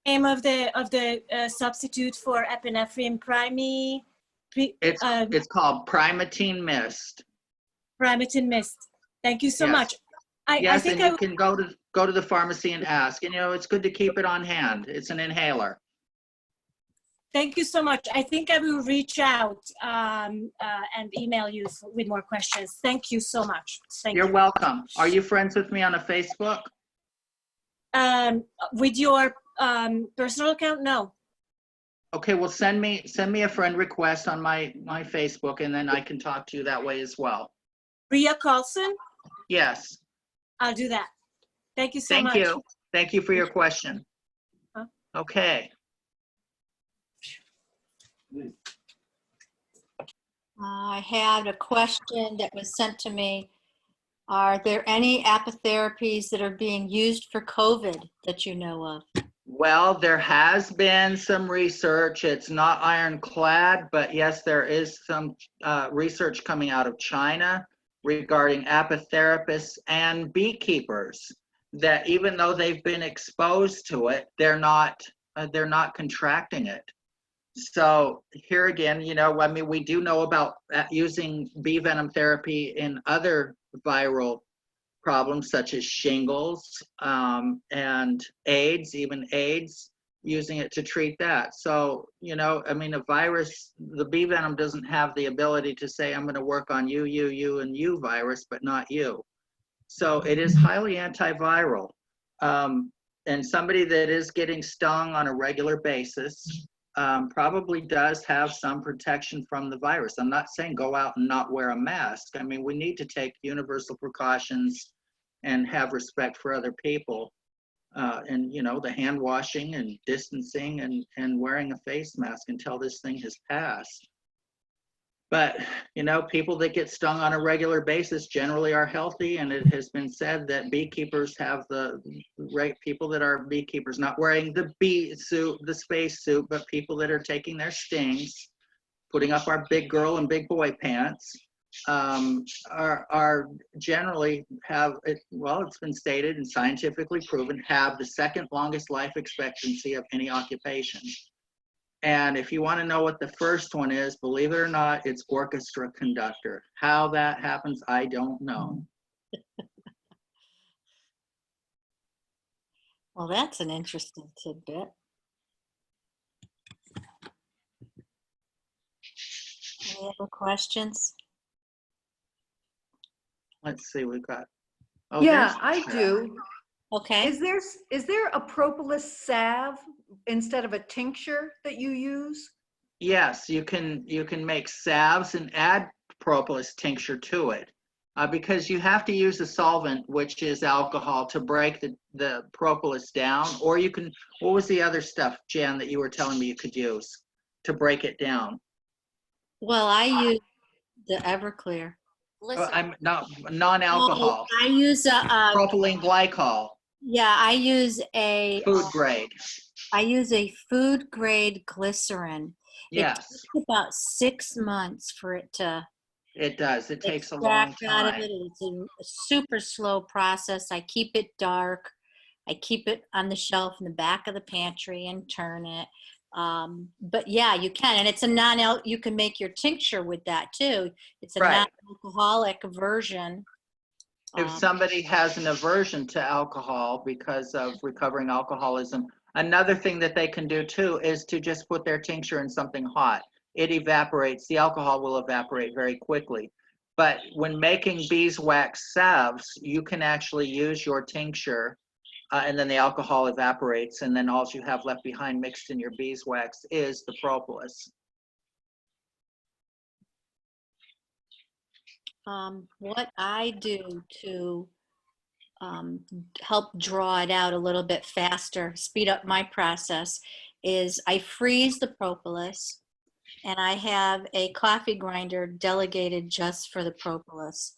C: the name of the substitute for epinephrine?
A: It's called Primatene Mist.
C: Primatene Mist. Thank you so
A: Yes.
C: much. I
A: Yes,
C: think
A: and you can go to the pharmacy and ask. And, you know, it's good to keep it on hand. It's an inhaler.
C: Thank you so much. I think I will reach out and email you with more questions. Thank you so much.
A: You're welcome. Are you friends with me on a Facebook?
C: With your personal account? No.
A: Okay, well, send me a friend request on my Facebook, and then I can talk to you that way as well.
C: Reyah Carlson?
A: Yes.
C: I'll do that. Thank you so much.
A: Thank you. Thank you for your question. Okay.
B: I had a question that was sent to me. Are there any apotherapies that are being used for COVID that you know of?
A: Well, there has been some research. It's not ironclad, but yes, there is some research coming out of China regarding apotherapists and beekeepers, that even though they've been exposed to it, they're not contracting it. So here again, you know, I mean, we do know about using bee venom therapy in other viral problems such as shingles and AIDS, even AIDS, using it to treat that. So, you know, I mean, a virus, the bee venom doesn't have the ability to say, I'm going to work on you, and you virus, but not you. So it is highly antiviral. And somebody that is getting stung on a regular basis probably does have some protection from the virus. I'm not saying go out and not wear a mask. I mean, we need to take universal precautions and have respect for other people. And, you know, the hand washing and distancing and wearing a face mask until this thing has passed. But, you know, people that get stung on a regular basis generally are healthy, and it has been said that beekeepers have people that are beekeepers not wearing the bee suit, the space suit, but people that are taking their stings, putting up our big girl and big boy pants, are generally have, well, it's been stated and scientifically proven, have the second longest life expectancy of any occupation. And if you want to know what the first one is, believe it or not, it's orchestra conductor. How that happens, I don't know.
B: Well, that's an interesting tidbit. Any other questions?
A: Let's see, we've got. Oh,
D: Yeah,
A: there's-
D: I do.
B: Okay.
D: Is there a propolis salve instead of a tincture that you use?
A: Yes, you can make salves and add propolis tincture to it, because you have to use a solvent, which is alcohol, to break the propolis down. Or you can, what was the other stuff, Jan, that you were telling me you could use to break it down?
B: Well, I use the Everclear.
A: I'm not non-alcohol.
B: I use
A: Propylene glycol,
B: yeah, I use a
A: food grade.
B: I use a food grade glycerin.
A: Yes,
B: It takes about 6 months for it to
A: it does. It takes a long
B: extract out of
A: time.
B: it. It's a super slow process. I keep it dark. I keep it on the shelf in the back of the pantry and turn it. But yeah, you can, and it's a you can make your tincture with that too. It's a
A: Right.
B: non-alcoholic version.
A: If somebody has an aversion to alcohol because of recovering alcoholism, another thing that they can do too is to just put their tincture in something hot. It evaporates, the alcohol will evaporate very quickly. But when making beeswax salves, you can actually use your tincture and then the alcohol evaporates, and then all you have left behind mixed in your beeswax is the propolis.
B: What I do to help draw it out a little bit faster, speed up my process, is I freeze the propolis, and I have a coffee grinder delegated just for the propolis.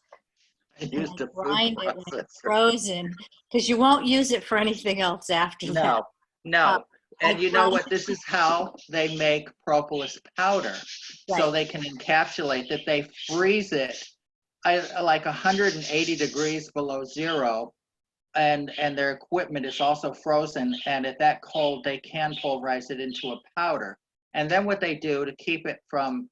A: I used a food
B: Grind it when it's
A: processor.
B: frozen, because you won't use it for anything else after that.
A: No, no. And
B: I
A: you know
B: froze
A: what? This is how they make propolis powder. So
B: Right.
A: they can encapsulate that. They freeze it like 180 degrees below zero. And their equipment is also frozen. And at that cold, they can pulverize it into a powder. And then what they do to keep it from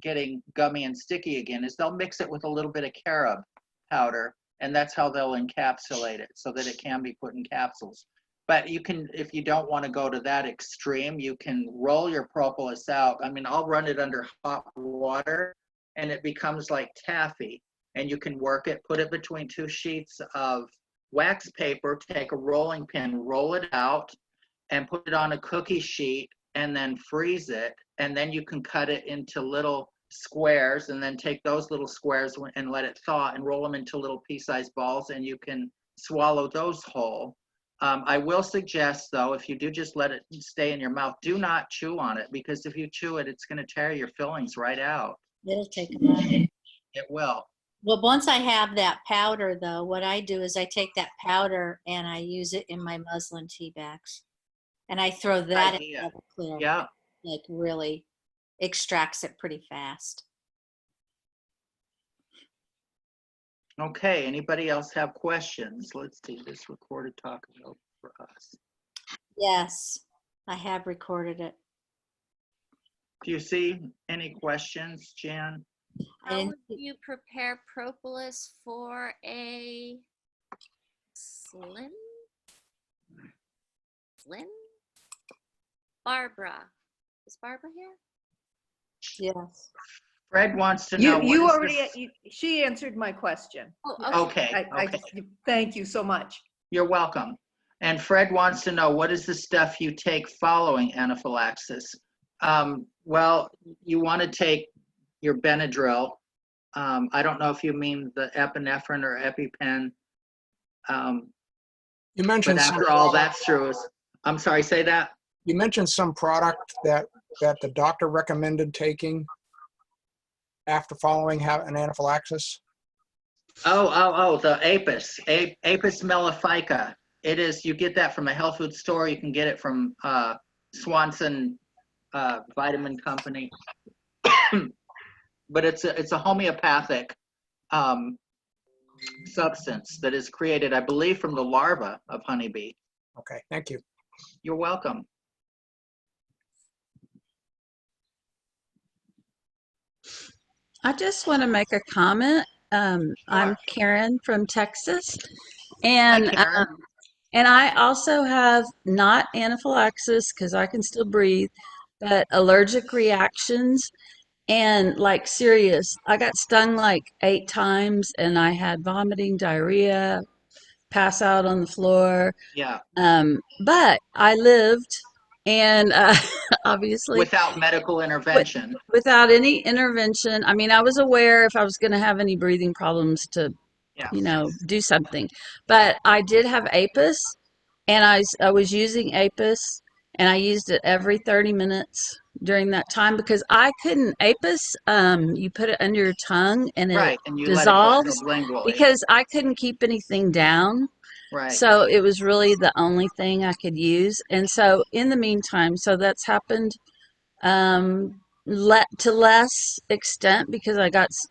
A: getting gummy and sticky again is they'll mix it with a little bit of carob powder, and that's how they'll encapsulate it so that it can be put in capsules. But you can, if you don't want to go to that extreme, you can roll your propolis out. I mean, I'll run it under hot water and it becomes like taffy, and you can work it, put it between two sheets of wax paper, take a rolling pin, roll it out and put it on a cookie sheet and then freeze it. And then you can cut it into little squares and then take those little squares and let it thaw and roll them into little pea-sized balls, and you can swallow those whole. I will suggest though, if you do just let it stay in your mouth, do not chew on it, because if you chew it, it's going to tear your fillings right out.
B: It'll take a while.
A: It will.
B: Well, once I have that powder, though, what I do is I take that powder and I use it in my muslin tea bags, and I throw that in
A: Idea.
B: clear.
A: Yeah.
B: Like really extracts it pretty fast.
A: Okay, anybody else have questions? Let's see, this recorded talk available for us.
B: Yes, I have recorded it.
A: Do you see any questions, Jan?
B: I
E: How
B: didn't
E: would you prepare propolis for a slim? Barbara. Is Barbara here?
B: Yes.
A: Fred wants to know.
D: You
A: what is
D: already,
A: this-
D: she answered my question.
E: Oh, okay.
A: Okay,
D: Thank you so much.
A: you're welcome. And Fred wants to know, what is the stuff you take following anaphylaxis? Well, you want to take your Benadryl. I don't know if you mean the epinephrine or EpiPen.
F: You
A: But
F: mentioned some,
A: after all that's through, I'm sorry, say that?
F: you mentioned some product that the doctor recommended taking after following an anaphylaxis.
A: Oh, the Apis, Apis mellifica. It is, you get that from a health food store. You can get it from Swanson Vitamin Company. But it's a homeopathic substance that is created, I believe, from the larva of honeybee.
F: Okay, thank you.
A: You're welcome.
G: I just want to make a comment. I'm Karen from Texas, and
A: Hi, Karen.
G: and I also have not anaphylaxis because I can still breathe, but allergic reactions and like serious. I got stung like 8 times, and I had vomiting, diarrhea, pass out on the floor.
A: Yeah,
G: But I lived, and obviously.
A: without medical intervention.
G: Without any intervention. I mean, I was aware if I was going to have any breathing problems to,
A: Yeah.
G: do something. But I did have APIS, and I was using APIS, and I used it every 30 minutes during that time because I couldn't. APIS, you put it under your tongue and it
A: Right, and you
G: dissolves
A: let it go sublingually.
G: because I couldn't keep anything down.
A: Right.
G: So it was really the only thing I could use. And so in the meantime, so that's happened to less extent because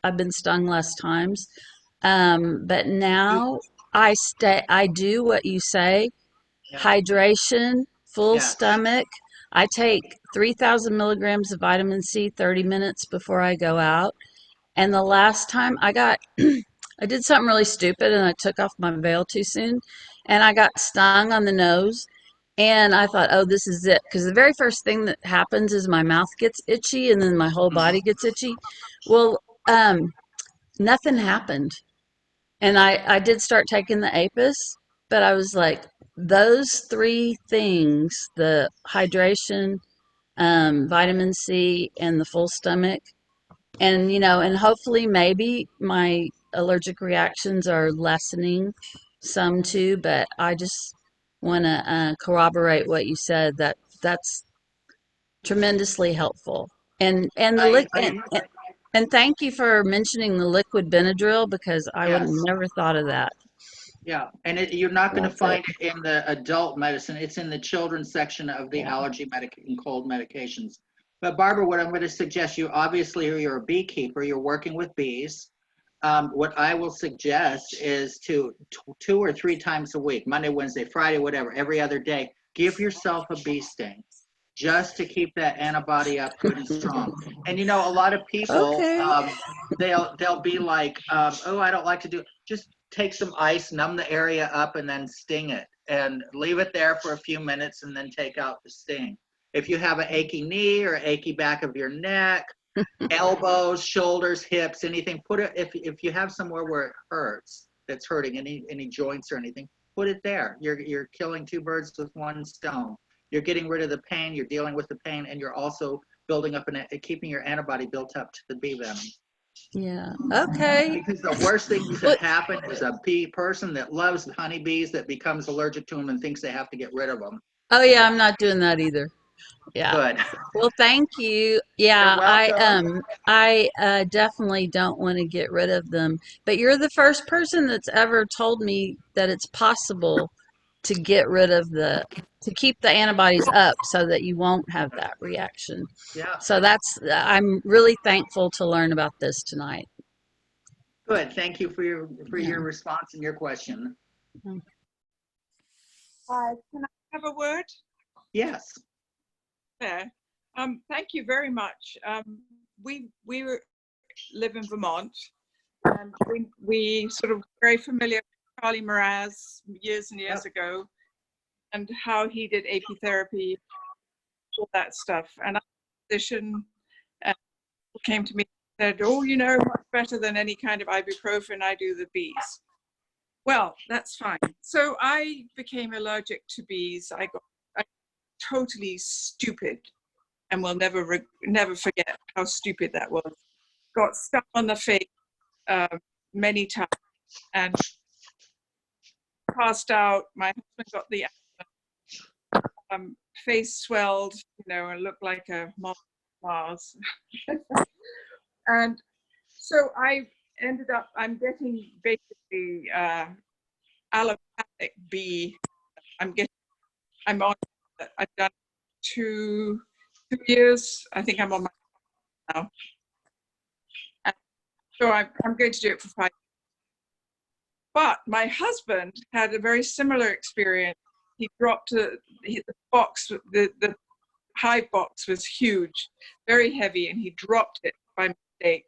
G: I've been stung less times. But now I do what you say,
A: Yeah.
G: hydration, full
A: Yes.
G: stomach. I take 3,000 milligrams of vitamin C 30 minutes before I go out. And the last time I got I did something really stupid and I took off my veil too soon and I got stung on the nose. And I thought, oh, this is it. Because the very first thing that happens is my mouth gets itchy and then my whole body gets itchy. Well, nothing happened. And I did start taking the Apis, but I was like, those three things, the hydration, vitamin C, and the full stomach, and and hopefully maybe my allergic reactions are lessening some too, but I just want to corroborate what you said, that that's tremendously helpful. And the
A: I,
G: liquid
A: I
G: and thank you for mentioning the liquid Benadryl because I would have
A: yes.
G: never thought of that.
A: Yeah, and you're not going to
G: That's it.
A: find it in the adult medicine. It's in the children's section of the
G: Yeah.
A: allergy and cold medications. But Barbara, what I'm going to suggest, you obviously you're a beekeeper, you're working with bees. What I will suggest is to 2 or 3 times a week, Monday, Wednesday, Friday, whatever, every other day, give yourself a bee sting just to keep that antibody up good and strong. And a lot of people,
G: Okay.
A: they'll be like, oh, I don't like to do. Just take some ice, numb the area up, and then sting it, and leave it there for a few minutes, and then take out the sting. If you have an achy knee or achy back of your neck, elbows, shoulders, hips, anything, put it. If you have somewhere where it hurts, that's hurting, any joints or anything, put it there. You're killing 2 birds with 1 stone. You're getting rid of the pain, you're dealing with the pain, and you're also building up keeping your antibody built up to the bee venom.
G: Yeah. Okay.
A: Because the worst thing that could happen is a bee person that loves honeybees that becomes allergic to them and thinks they have to get rid of them.
G: Oh yeah, I'm not doing that either. Yeah.
A: Good.
G: Well, thank you.
A: You're
G: Yeah,
A: welcome.
G: I definitely don't want to get rid of them. But you're the first person that's ever told me that it's possible to get rid of to keep the antibodies up so that you won't have that reaction.
A: Yeah.
G: So I'm really thankful to learn about this tonight.
A: Good. Thank you for your
G: Yeah.
A: response and your question.
H: Hi, can I have a word?
A: Yes.
H: There. Thank you very much. We live in Vermont, and we sort of very familiar with Charlie Mraz years and years ago, and how he did apitherapy, all that stuff. And a physician came to me and said, "Oh, much better than any kind of ibuprofen, I do the bees." Well, that's fine. So I became allergic to bees. I totally stupid, and will never forget how stupid that was. Got stuck on the face many times and passed out. My husband got the face swelled, and looked like a Mars. And so I ended up, I'm getting basically allopathic bee. I'm on, I've done 2 years. I think I'm on my now. And so I'm going to do it for 5 years. But my husband had a very similar experience. He dropped the box, the hive box was huge, very heavy, and he dropped it by mistake.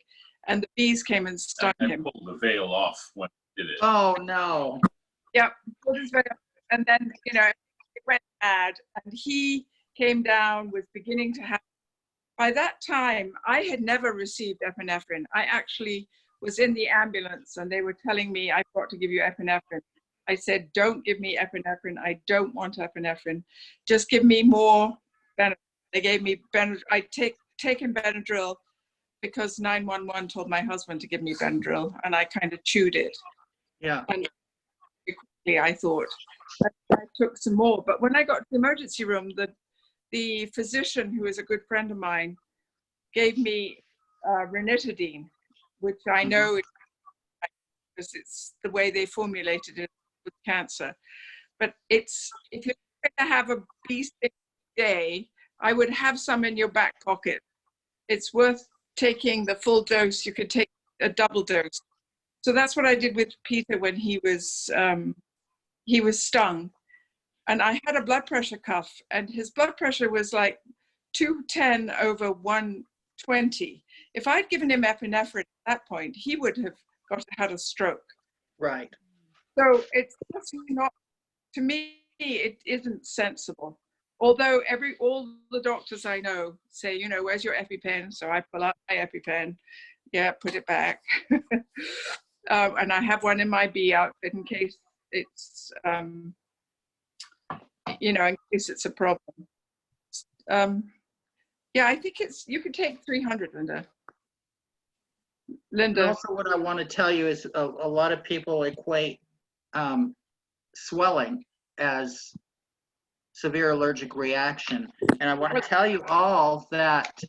H: And the bees came and stung him.
I: Pulled the veil off when he did it.
A: Oh no.
H: Yep. And then, it went mad, and he came down, was beginning to have. By that time, I had never received epinephrine. I actually was in the ambulance, and they were telling me, I've got to give you epinephrine. I said, don't give me epinephrine. I don't want epinephrine. Just give me more Benadryl. They gave me Benadryl. I'd taken Benadryl because 911 told my husband to give me Benadryl, and I kind of chewed it.
A: Yeah.
H: And quickly I thought, I took some more. But when I got to the emergency room, the physician, who is a good friend of mine, gave me ranitidine, which I know because it's the way they formulated it with cancer. But if you're going to have a bee sting day, I would have some in your back pocket. It's worth taking the full dose. You could take a double dose. So that's what I did with Peter when he was stung. And I had a blood pressure cuff, and his blood pressure was like 210/120. If I'd given him epinephrine at that point, he would have had a stroke.
A: Right.
H: So it's just not, to me, it isn't sensible. Although all the doctors I know say, you know, where's your EpiPen? So I pull out my EpiPen, yeah, put it back. And I have one in my B outfit in case it's, you know, in case it's a problem. Yeah, I think you can take 300, Linda.
A: And also what I want to tell you is a lot of people equate swelling as severe allergic reaction. And I want to tell you all that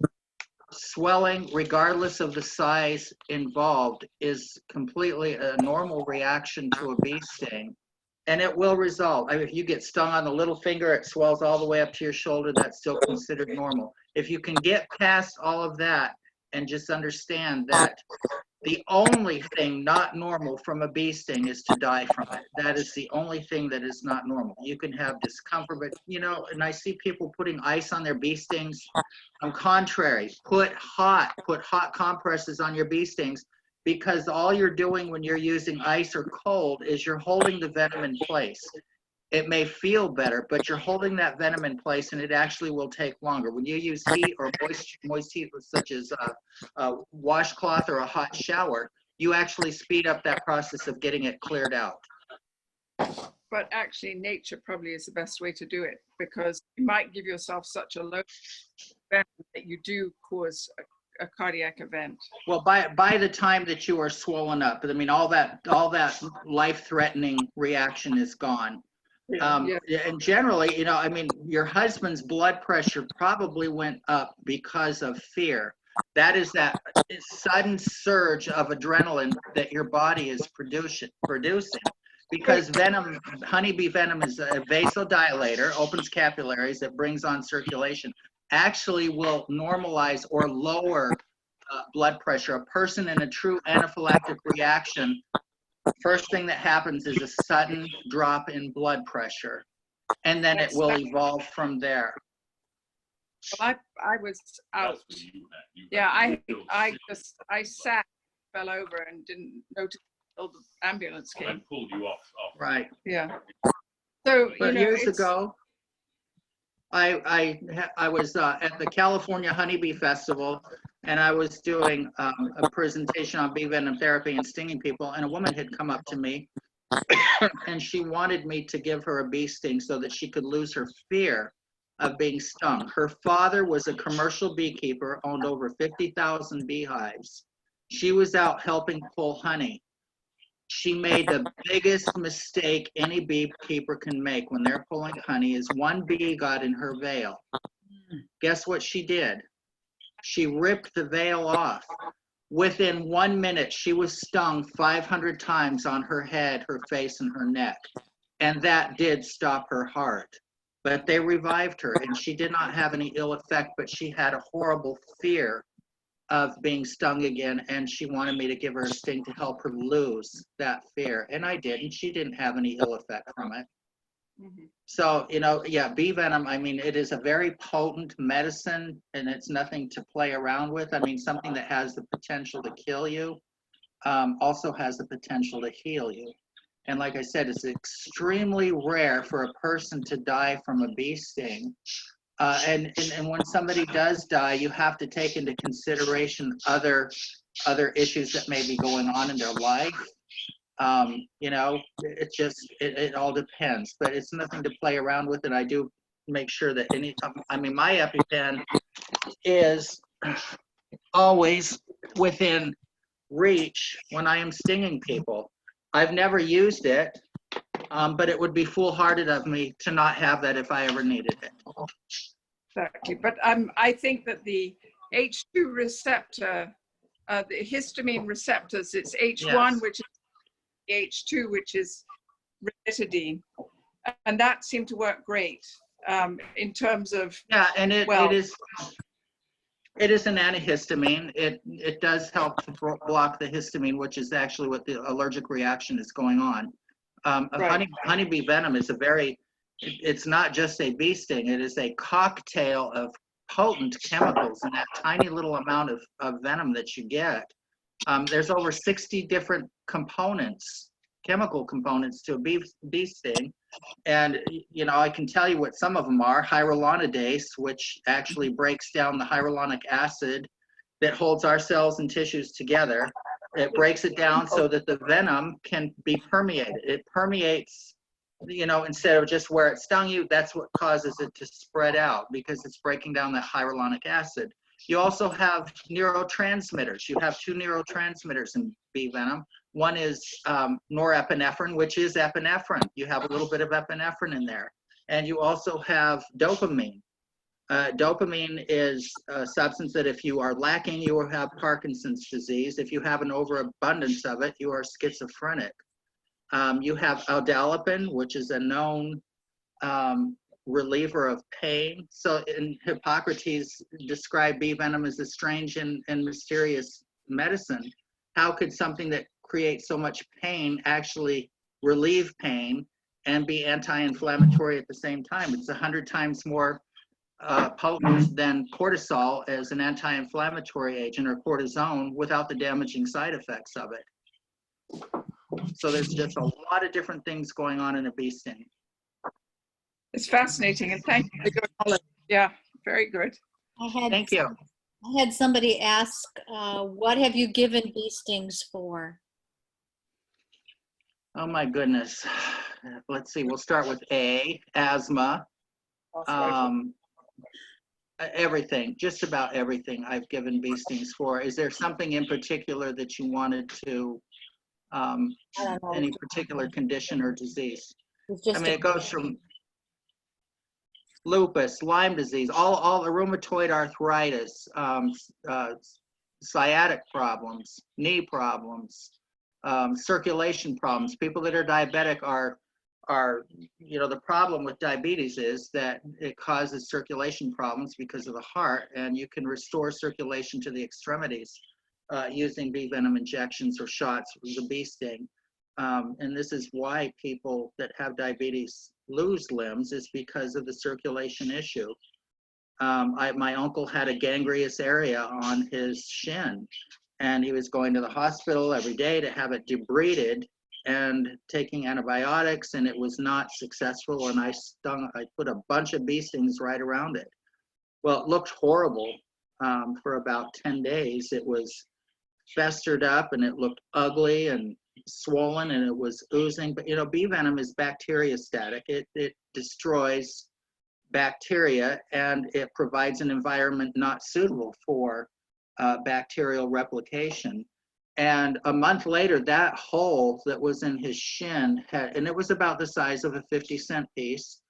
A: swelling, regardless of the size involved, is completely a normal reaction to a bee sting. And it will resolve. I mean, if you get stung on the little finger, it swells all the way up to your shoulder, that's still considered normal. If you can get past all of that and just understand that the only thing not normal from a bee sting is to die from it. That is the only thing that is not normal. You can have discomfort, but you know, and I see people putting ice on their bee stings. On contrary, put hot compresses on your bee stings, because all you're doing when you're using ice or cold is you're holding the venom in place. It may feel better, but you're holding that venom in place, and it actually will take longer. When you use heat or moist heat, such as a washcloth or a hot shower, you actually speed up that process of getting it cleared out.
H: But actually, nature probably is the best way to do it, because you might give yourself such a low venom that you do cause a cardiac event.
A: Well, by the time that you are swollen up, I mean, all that life-threatening reaction is gone.
H: Yeah.
A: And generally, you know, I mean, your husband's blood pressure probably went up because of fear. That is that sudden surge of adrenaline that your body is producing. Because venom, honeybee venom is a vasodilator, opens capillaries, it brings on circulation, actually will normalize or lower blood pressure. A person in a true anaphylactic reaction, first thing that happens is a sudden drop in blood pressure, and then it will evolve from there.
H: Well, I was out. Yeah, I sat, fell over, and didn't notice until the ambulance came.
I: I pulled you off.
A: Right.
H: Yeah. So
A: But
H: you know,
A: years ago, I was at the California Honeybee Festival, and I was doing a presentation on bee venom therapy and stinging people, and a woman had come up to me, and she wanted me to give her a bee sting so that she could lose her fear of being stung. Her father was a commercial beekeeper, owned over 50,000 beehives. She was out helping pull honey. She made the biggest mistake any beekeeper can make when they're pulling honey is one bee got in her veil. Guess what she did? She ripped the veil off. Within 1 minute, she was stung 500 times on her head, her face, and her neck. And that did stop her heart. But they revived her, and she did not have any ill effect, but she had a horrible fear of being stung again, and she wanted me to give her a sting to help her lose that fear. And I did, and she didn't have any ill effect from it.
H: Mhm.
A: So, you know, yeah, bee venom, I mean, it is a very potent medicine, and it's nothing to play around with. I mean, something that has the potential to kill you also has the potential to heal you. And like I said, it's extremely rare for a person to die from a bee sting. And when somebody does die, you have to take into consideration other issues that may be going on in their life. You know, it all depends, but it's nothing to play around with. And I do make sure that I mean, my EpiPen is always within reach when I am stinging people. I've never used it, but it would be foolhardy of me to not have that if I ever needed it.
H: Exactly. But I think that the H2 receptor, the histamine receptors, it's H1,
A: Yes.
H: which is H2, which is ranitidine, and that seemed to work great in terms of.
A: Yeah, and it is an antihistamine. It does help to block the histamine, which is actually what the allergic reaction is going on.
H: Right.
A: Honeybee venom is it's not just a bee sting, it is a cocktail of potent chemicals, and that tiny little amount of venom that you get There's over 60 different components, chemical components to a bee sting. And, you know, I can tell you what some of them are. Hyaluronidase, which actually breaks down the hyaluronic acid that holds our cells and tissues together. It breaks it down so that the venom can be permeated. It permeates, you know, instead of just where it stung you, that's what causes it to spread out, because it's breaking down the hyaluronic acid. You also have neurotransmitters. You have 2 neurotransmitters in bee venom. One is norepinephrine, which is epinephrine. You have a little bit of epinephrine in there. And you also have dopamine. Dopamine is a substance that if you are lacking, you will have Parkinson's disease. If you have an overabundance of it, you are schizophrenic. You have aldolopin, which is a known reliever of pain. So in Hippocrates described bee venom as a strange and mysterious medicine. How could something that creates so much pain actually relieve pain and be anti-inflammatory at the same time? It's 100 times more potent than cortisol as an anti-inflammatory agent, or cortisone, without the damaging side effects of it. So there's just a lot of different things going on in a bee sting.
H: It's fascinating, and thank you for your knowledge. Yeah, very good.
A: Thank you.
B: I had somebody ask, what have you given bee stings for?
A: Oh my goodness. Let's see, we'll start with A, asthma. Everything, just about everything I've given bee stings for. Is there something in particular that you wanted to, any particular condition or disease? I mean, it goes from lupus, Lyme disease, all the rheumatoid arthritis, sciatic problems, knee problems, circulation problems. People that are diabetic are, you know, the problem with diabetes is that it causes circulation problems because of the heart, and you can restore circulation to the extremities using bee venom injections or shots with the bee sting. And this is why people that have diabetes lose limbs, is because of the circulation issue. My uncle had a gangrenous area on his shin, and he was going to the hospital every day to have it debrided and taking antibiotics, and it was not successful. And I put a bunch of bee stings right around it. Well, it looked horrible for about 10 days. It was festered up and it looked ugly and swollen, and it was oozing. But you know, bee venom is bacteriostatic. It destroys bacteria, and it provides an environment not suitable for bacterial replication. And a month later, that hole that was in his shin had, and it was about the size of a 50-cent piece,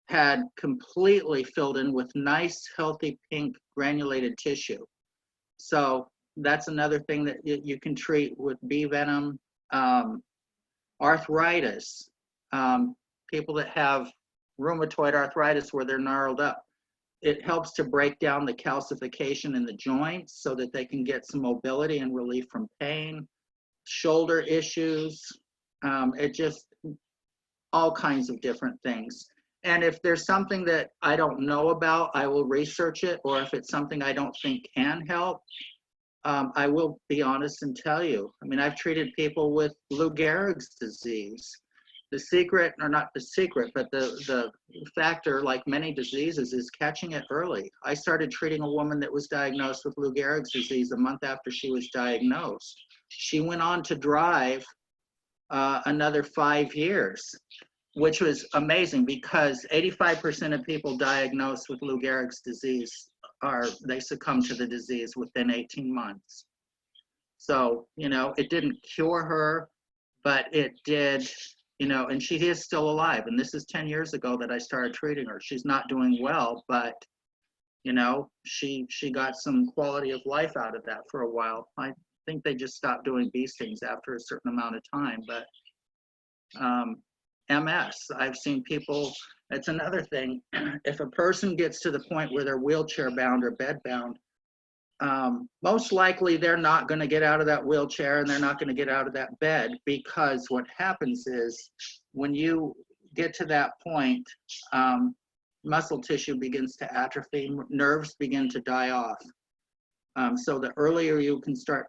A: had completely filled in with nice, healthy, pink granulated tissue. So that's another thing that you can treat with bee venom. Arthritis, people that have rheumatoid arthritis where they're gnarled up. It helps to break down the calcification in the joints so that they can get some mobility and relief from pain. Shoulder issues, it just, all kinds of different things. And if there's something that I don't know about, I will research it, or if it's something I don't think can help, I will be honest and tell you. I mean, I've treated people with Lou Gehrig's disease. The secret, or not the secret, but the factor, like many diseases, is catching it early. I started treating a woman that was diagnosed with Lou Gehrig's disease a month after she was diagnosed. She went on to drive another 5 years, which was amazing, because 85% of people diagnosed with Lou Gehrig's disease they succumb to the disease within 18 months. So, you know, it didn't cure her, but it did. You know, and she is still alive. And this is 10 years ago that I started treating her. She's not doing well, but, you know, she got some quality of life out of that for a while. I think they just stopped doing bee stings after a certain amount of time. But MS, I've seen people, it's another thing. If a person gets to the point where they're wheelchair bound or bed bound, most likely they're not going to get out of that wheelchair, and they're not going to get out of that bed, because what happens is when you get to that point, muscle tissue begins to atrophy, nerves begin to die off. So the earlier you can start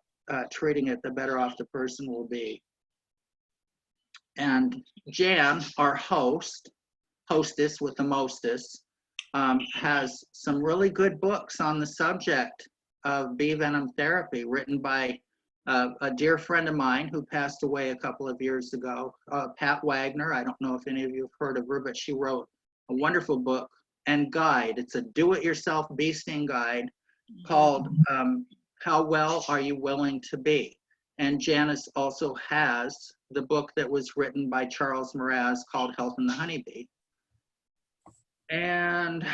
A: treating it, the better off the person will be. And Jan, our hostess with the mostess, has some really good books on the subject of bee venom therapy, written by a dear friend of mine who passed away a couple of years ago, Pat Wagner. I don't know if any of you have heard of her, but she wrote a wonderful book and guide. It's a do-it-yourself bee sting guide called How Well Are You Willing to Be? And Janice also has the book that was written by Charles Mraz called Helping the Honeybee. And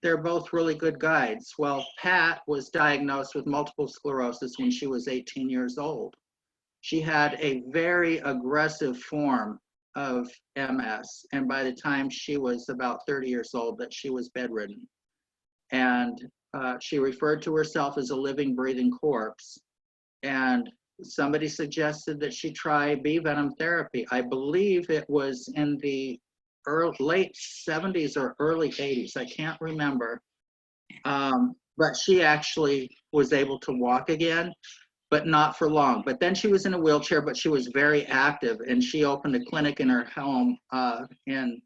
A: they're both really good guides. Well, Pat was diagnosed with multiple sclerosis when she was 18 years old. She had a very aggressive form of MS, and by the time she was about 30 years old, that she was bedridden. And she referred to herself as a living, breathing corpse. And somebody suggested that she try bee venom therapy. I believe it was in the late 70s or early 80s. I can't remember. But she actually was able to walk again, but not for long. But then she was in a wheelchair, but she was very active, and she opened a clinic in her home in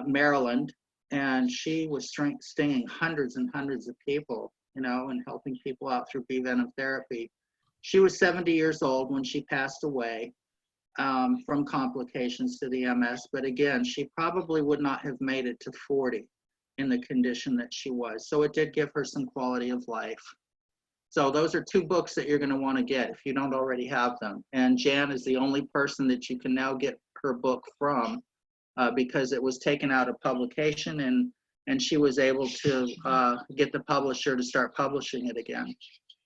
A: Maryland, and she was stinging hundreds and hundreds of people, you know, and helping people out through bee venom therapy. She was 70 years old when she passed away from complications to the MS, but again, she probably would not have made it to 40 in the condition that she was. So it did give her some quality of life. So those are two books that you're going to want to get if you don't already have them. And Jan is the only person that you can now get her book from because it was taken out of publication, and she was able to get the publisher to start publishing it again.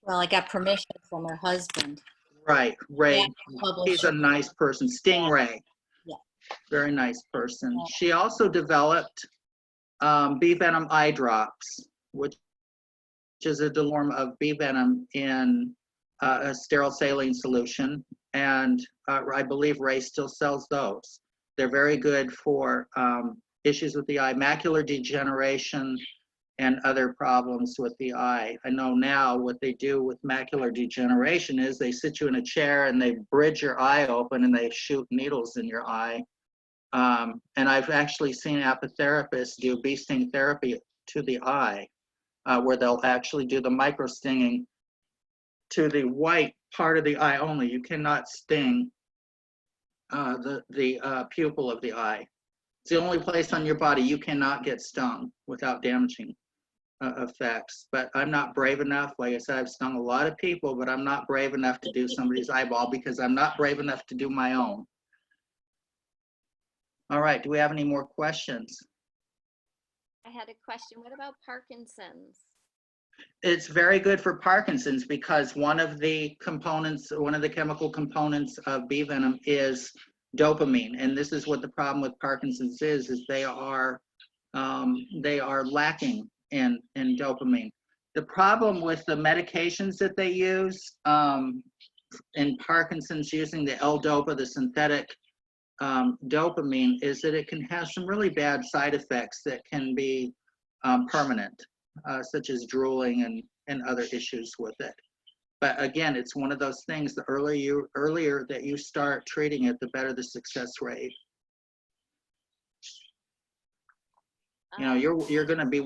B: Well, I got permission from her husband.
A: Right, Ray,
B: Yeah,
A: he's a nice person. Stingray,
B: Yeah.
A: very nice person.
B: Yeah.
A: She also developed bee venom eye drops, which is a form of bee venom in a sterile saline solution. And I believe Ray still sells those. They're very good for issues with the eye, macular degeneration, and other problems with the eye. I know now what they do with macular degeneration is they sit you in a chair and they bridge your eye open and they shoot needles in your eye. And I've actually seen apitherapists do bee sting therapy to the eye, where they'll actually do the micro stinging to the white part of the eye only. You cannot sting the pupil of the eye. It's the only place on your body you cannot get stung without damaging effects. But I'm not brave enough. Like I said, I've stung a lot of people, but I'm not brave enough to do somebody's eyeball because I'm not brave enough to do my own. All right, do we have any more questions?
E: I had a question. What about Parkinson's?
A: It's very good for Parkinson's because one of the chemical components of bee venom is dopamine. And this is what the problem with Parkinson's is they are lacking in dopamine. The problem with the medications that they use in Parkinson's using the L-Dopa, the synthetic dopamine, is that it can have some really bad side effects that can be permanent, such as drooling and other issues with it. But again, it's one of those things, the earlier that you start treating it, the better the success rate. You know, you're going to be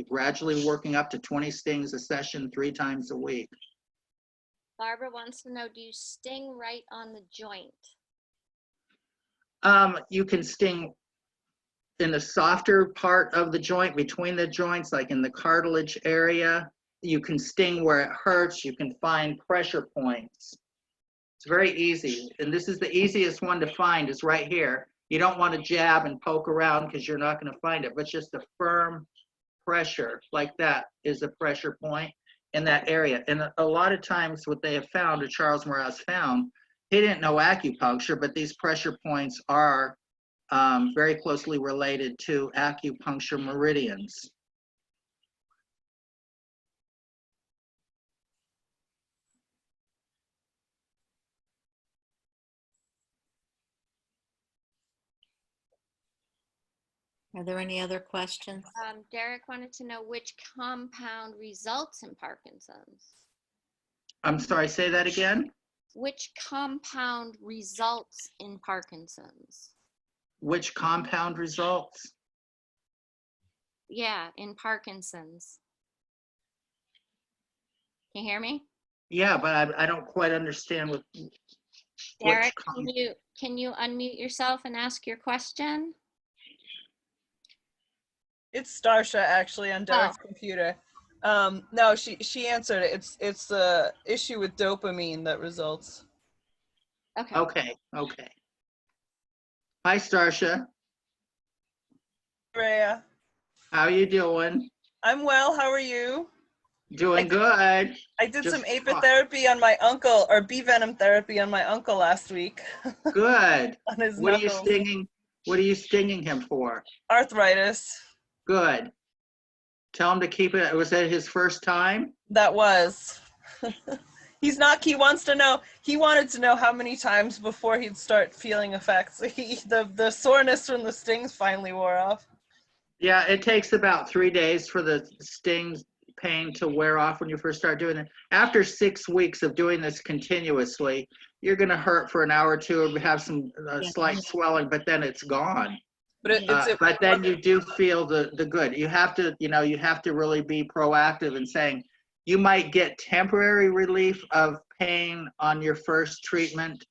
A: gradually working up to 20 stings a session 3 times a week.
E: Barbara wants to know, do you sting right on the joint?
A: You can sting in the softer part of the joint, between the joints, like in the cartilage area. You can sting where it hurts. You can find pressure points. It's very easy. And this is the easiest one to find, is right here. You don't want to jab and poke around because you're not going to find it, but just a firm pressure like that is a pressure point in that area. And a lot of times what they have found, or Charles Mraz found, he didn't know acupuncture, but these pressure points are very closely related to acupuncture meridians.
B: Are there any other questions?
E: Derek wanted to know which compound results in Parkinson's.
A: I'm sorry, say that again?
E: Which compound results in Parkinson's?
A: Which compound results?
E: Yeah, in Parkinson's. Can you hear me?
A: Yeah, but I don't quite understand what.
E: Derek, can you unmute yourself and ask your question?
J: It's Starsha actually on Derek's computer. No, she answered it. It's the issue with dopamine that results.
E: Okay.
A: Okay, okay. Hi, Starsha.
J: Reyah,
A: How you doing?
J: I'm well. How are you?
A: Doing good.
J: I did
A: Just
J: some apitherapy on my uncle, or bee venom therapy on my uncle last week.
A: good.
J: On his
A: What are you
J: knuckles.
A: stinging? What are you stinging him for?
J: Arthritis.
A: Good. Tell him to keep it. Was that his first time?
J: That was. He wants to know, he wanted to know how many times before he'd start feeling effects. The soreness from the stings finally wore off.
A: Yeah, it takes about 3 days for the stings pain to wear off when you first start doing it. After 6 weeks of doing this continuously, you're going to hurt for an hour or two or have some slight swelling, but then it's gone.
J: But
A: but then you do feel the good. You have to, you have to really be proactive in saying you might get temporary relief of pain on your first treatment.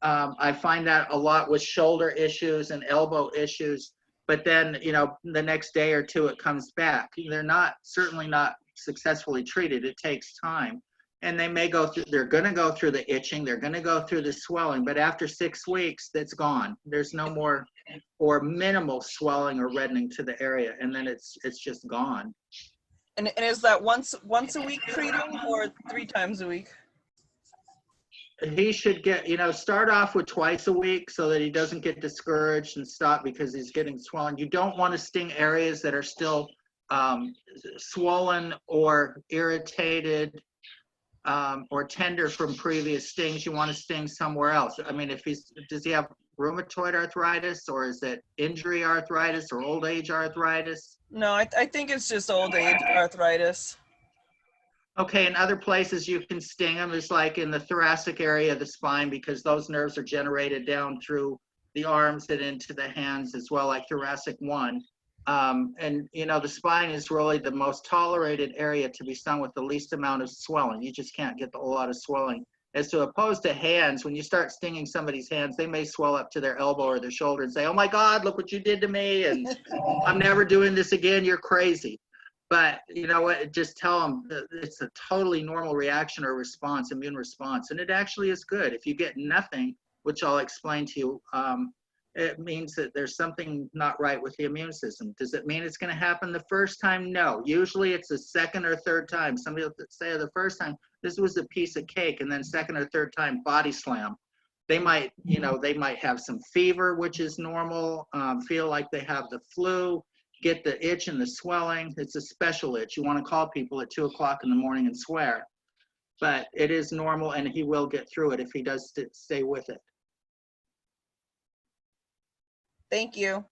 A: I find that a lot with shoulder issues and elbow issues. But then, the next day or two, it comes back. They're certainly not successfully treated. It takes time. And they may they're going to go through the itching. They're going to go through the swelling. But after 6 weeks, that's gone. There's no more or minimal swelling or reddening to the area. And then it's just gone.
J: And is that once a week treating or 3 times a week?
A: He should get, start off with twice a week so that he doesn't get discouraged and stop because he's getting swollen. You don't want to sting areas that are still swollen or irritated or tender from previous stings. You want to sting somewhere else. I mean, does he have rheumatoid arthritis or is it injury arthritis or old age arthritis?
J: No, I think it's just old age arthritis.
A: Okay, in other places you can sting them is like in the thoracic area of the spine because those nerves are generated down through the arms and into the hands as well, like thoracic 1. And the spine is really the most tolerated area to be stung with the least amount of swelling. You just can't get a whole lot of swelling. As to opposed to hands, when you start stinging somebody's hands, they may swell up to their elbow or their shoulder and say, "Oh my God, look what you did to me, and I'm never doing this again. You're crazy." But you know what? Just tell them that it's a totally normal reaction or response, immune response, and it actually is good. If you get nothing, which I'll explain to you, it means that there's something not right with the immune system. Does it mean it's going to happen the first time? No. Usually it's the second or third time. Somebody will say the first time, this was a piece of cake, and then second or third time, body slam. They might, they might have some fever, which is normal, feel like they have the flu, get the itch and the swelling. It's a special itch. You want to call people at 2 o'clock in the morning and swear. But it is normal, and he will get through it if he does stay with it.
J: Thank you.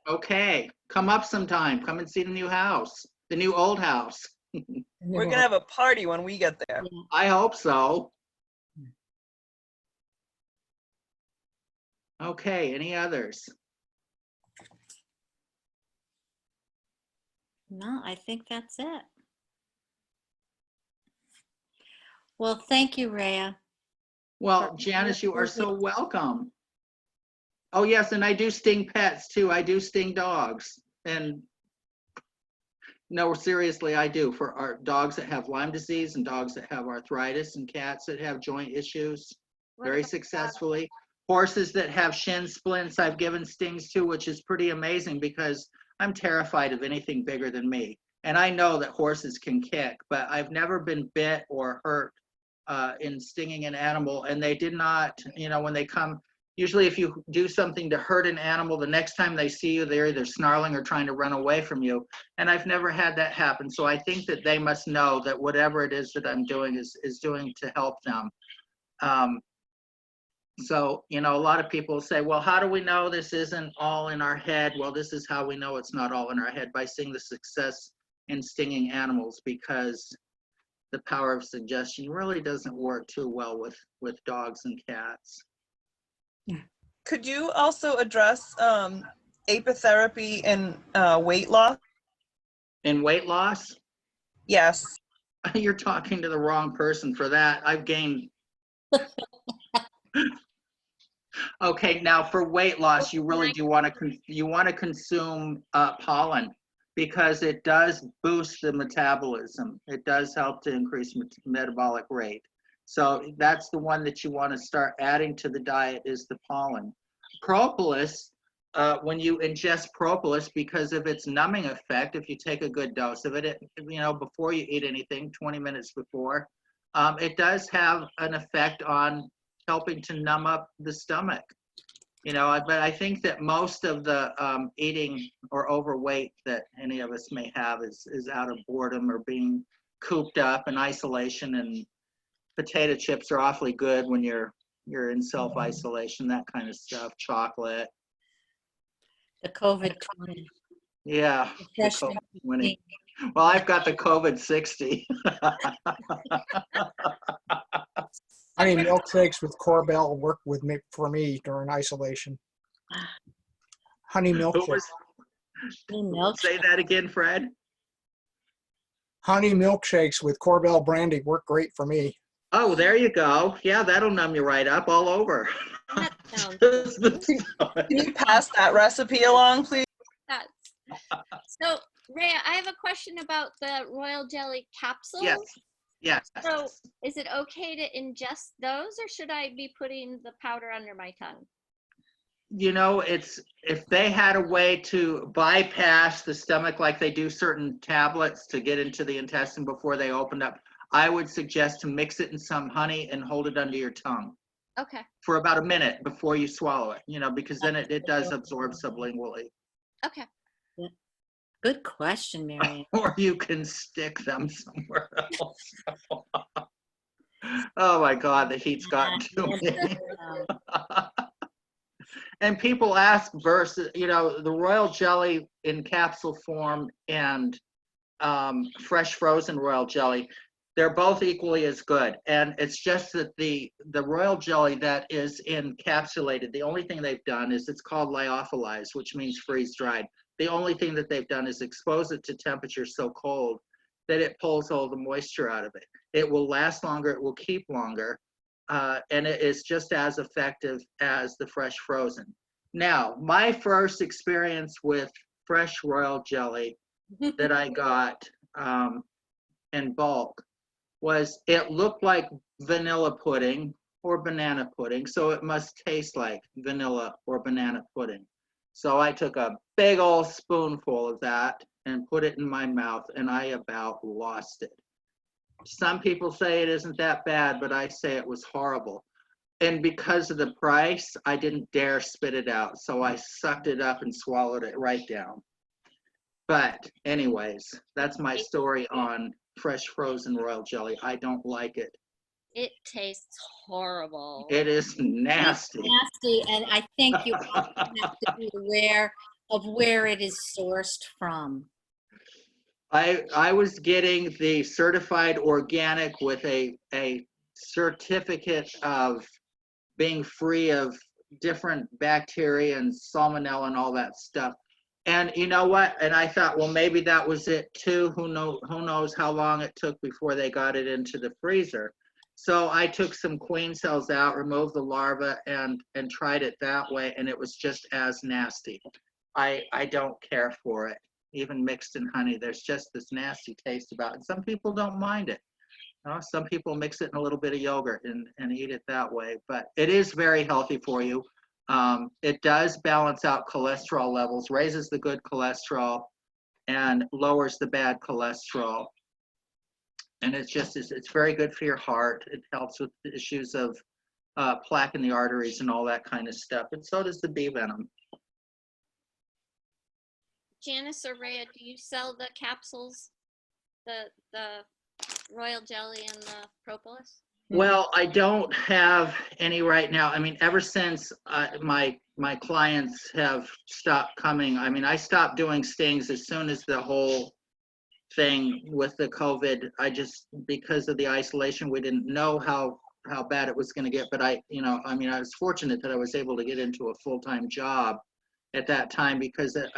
A: Okay, come up sometime. Come and see the new house, the new old house.
J: We're going to have a party when we get there.
A: I hope so. Okay, any others?
B: No, I think that's it. Well, thank you, Reyah.
A: Well, Janice, you are so welcome. Oh, yes, and I do sting pets, too. I do sting dogs. And no, seriously, I do. For our dogs that have Lyme disease and dogs that have arthritis and cats that have joint issues, very successfully. Horses that have shin splints, I've given stings to, which is pretty amazing because I'm terrified of anything bigger than me. And I know that horses can kick, but I've never been bit or hurt in stinging an animal. And they did not, when they come, usually if you do something to hurt an animal, the next time they see you, they're either snarling or trying to run away from you. And I've never had that happen. So I think that they must know that whatever it is that I'm doing is doing to help them. So, a lot of people say, well, how do we know this isn't all in our head? Well, this is how we know it's not all in our head, by seeing the success in stinging animals, because the power of suggestion really doesn't work too well with dogs and cats.
J: Could you also address apitherapy and weight loss?
A: In weight loss,
J: Yes.
A: you're talking to the wrong person for that. I've gained. Okay, now for weight loss, you really do want to consume pollen, because it does boost the metabolism. It does help to increase metabolic rate. So that's the one that you want to start adding to the diet, is the pollen. Propolis, when you ingest propolis, because of its numbing effect, if you take a good dose of it, before you eat anything, 20 minutes before, it does have an effect on helping to numb up the stomach. But I think that most of the eating or overweight that any of us may have is out of boredom or being cooped up in isolation, and potato chips are awfully good when you're in self-isolation, that kind of stuff, chocolate.
B: The COVID-20.
A: Yeah. the
B: Freshman
A: COVID-20. Well, I've got the COVID-60.
F: Honey milkshakes with Corbel work for me during isolation. Honey milkshakes.
A: Say that again, Fred.
F: Honey milkshakes with Corbel brandy work great for me.
A: Oh, there you go. Yeah, that'll numb you right up all over.
E: That sounds
J: Can you pass that recipe along, please?
E: So, Rhea, I have a question about the royal jelly capsules.
A: Yes.
E: So, is it okay to ingest those, or should I be putting the powder under my tongue?
A: If they had a way to bypass the stomach like they do certain tablets to get into the intestine before they opened up, I would suggest to mix it in some honey and hold it under your tongue.
E: Okay.
A: For about a minute before you swallow it, because then it does absorb sublingually.
E: Okay.
B: Good question, Marianne.
A: Or you can stick them somewhere else. Oh my God, the heat's gotten to me. And people ask versus, the royal jelly in capsule form and fresh frozen royal jelly, they're both equally as good. And it's just that the royal jelly that is encapsulated, the only thing they've done is it's called lyophilized, which means freeze-dried. The only thing that they've done is expose it to temperature so cold that it pulls all the moisture out of it. It will last longer, it will keep longer, and it is just as effective as the fresh frozen. Now, my first experience with fresh royal jelly that I got in bulk was it looked like vanilla pudding or banana pudding, so it must taste like vanilla or banana pudding. So I took a big old spoonful of that and put it in my mouth, and I about lost it. Some people say it isn't that bad, but I say it was horrible. And because of the price, I didn't dare spit it out. So I sucked it up and swallowed it right down. But anyways, that's my story on fresh frozen royal jelly. I don't like it.
E: It tastes horrible.
A: It is nasty.
B: Nasty, and I think you also have to be aware of where it is sourced from.
A: I was getting the certified organic with a certificate of being free of different bacteria and salmonella and all that stuff. And you know what? And I thought, well, maybe that was it too. Who knows how long it took before they got it into the freezer. So I took some queen cells out, removed the larva, and tried it that way, and it was just as nasty. I don't care for it, even mixed in honey. There's just this nasty taste about it. And some people don't mind it. Some people mix it in a little bit of yogurt and eat it that way. But it is very healthy for you. It does balance out cholesterol levels, raises the good cholesterol, and lowers the bad cholesterol. And it's very good for your heart. It helps with the issues of plaque in the arteries and all that kind of stuff. And so does the bee venom.
E: Janice or Rhea, do you sell the capsules, the royal jelly and the propolis?
A: Well, I don't have any right now. I mean, ever since my clients have stopped coming, I mean, I stopped doing stings as soon as the whole thing with the COVID. Because of the isolation, we didn't know how bad it was going to get. But I was fortunate that I was able to get into a full-time job at that time, because that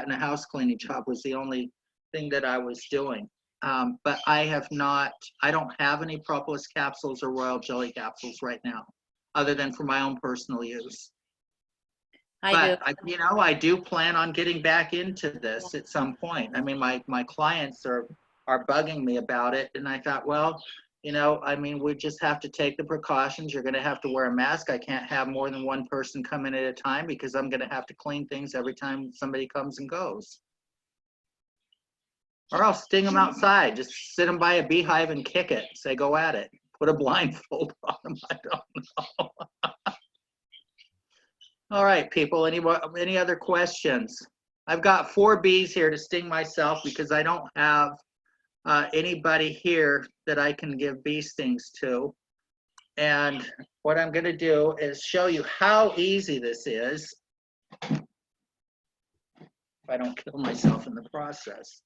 A: and a house cleaning job was the only thing that I was doing. But I don't have any Propolis capsules or royal jelly capsules right now, other than for my own personal use.
B: I do.
A: I do plan on getting back into this at some point. I mean, my clients are bugging me about it, and I thought, well, we just have to take the precautions. You're going to have to wear a mask. I can't have more than one person come in at a time, because I'm going to have to clean things every time somebody comes and goes. Or I'll sting them outside. Just sit them by a beehive and kick it. Say, go at it. Put a blindfold on them. I don't know. All right, people. Any other questions? I've got 4 bees here to sting myself, because I don't have anybody here that I can give bee stings to. And what I'm going to do is show you how easy this is, if I don't kill myself in the process.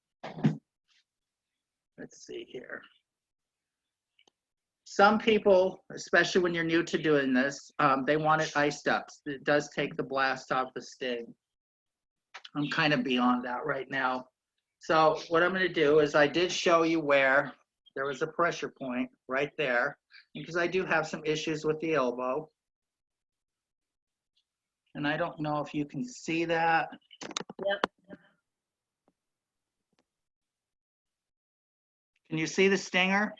A: Let's see here. Some people, especially when you're new to doing this, they want it iced up. It does take the blast off the sting. I'm kind of beyond that right now. So what I'm going to do is, I did show you where there was a pressure point right there, because I do have some issues with the elbow. And I don't know if you can see that.
B: Yep.
A: Can you see the stinger?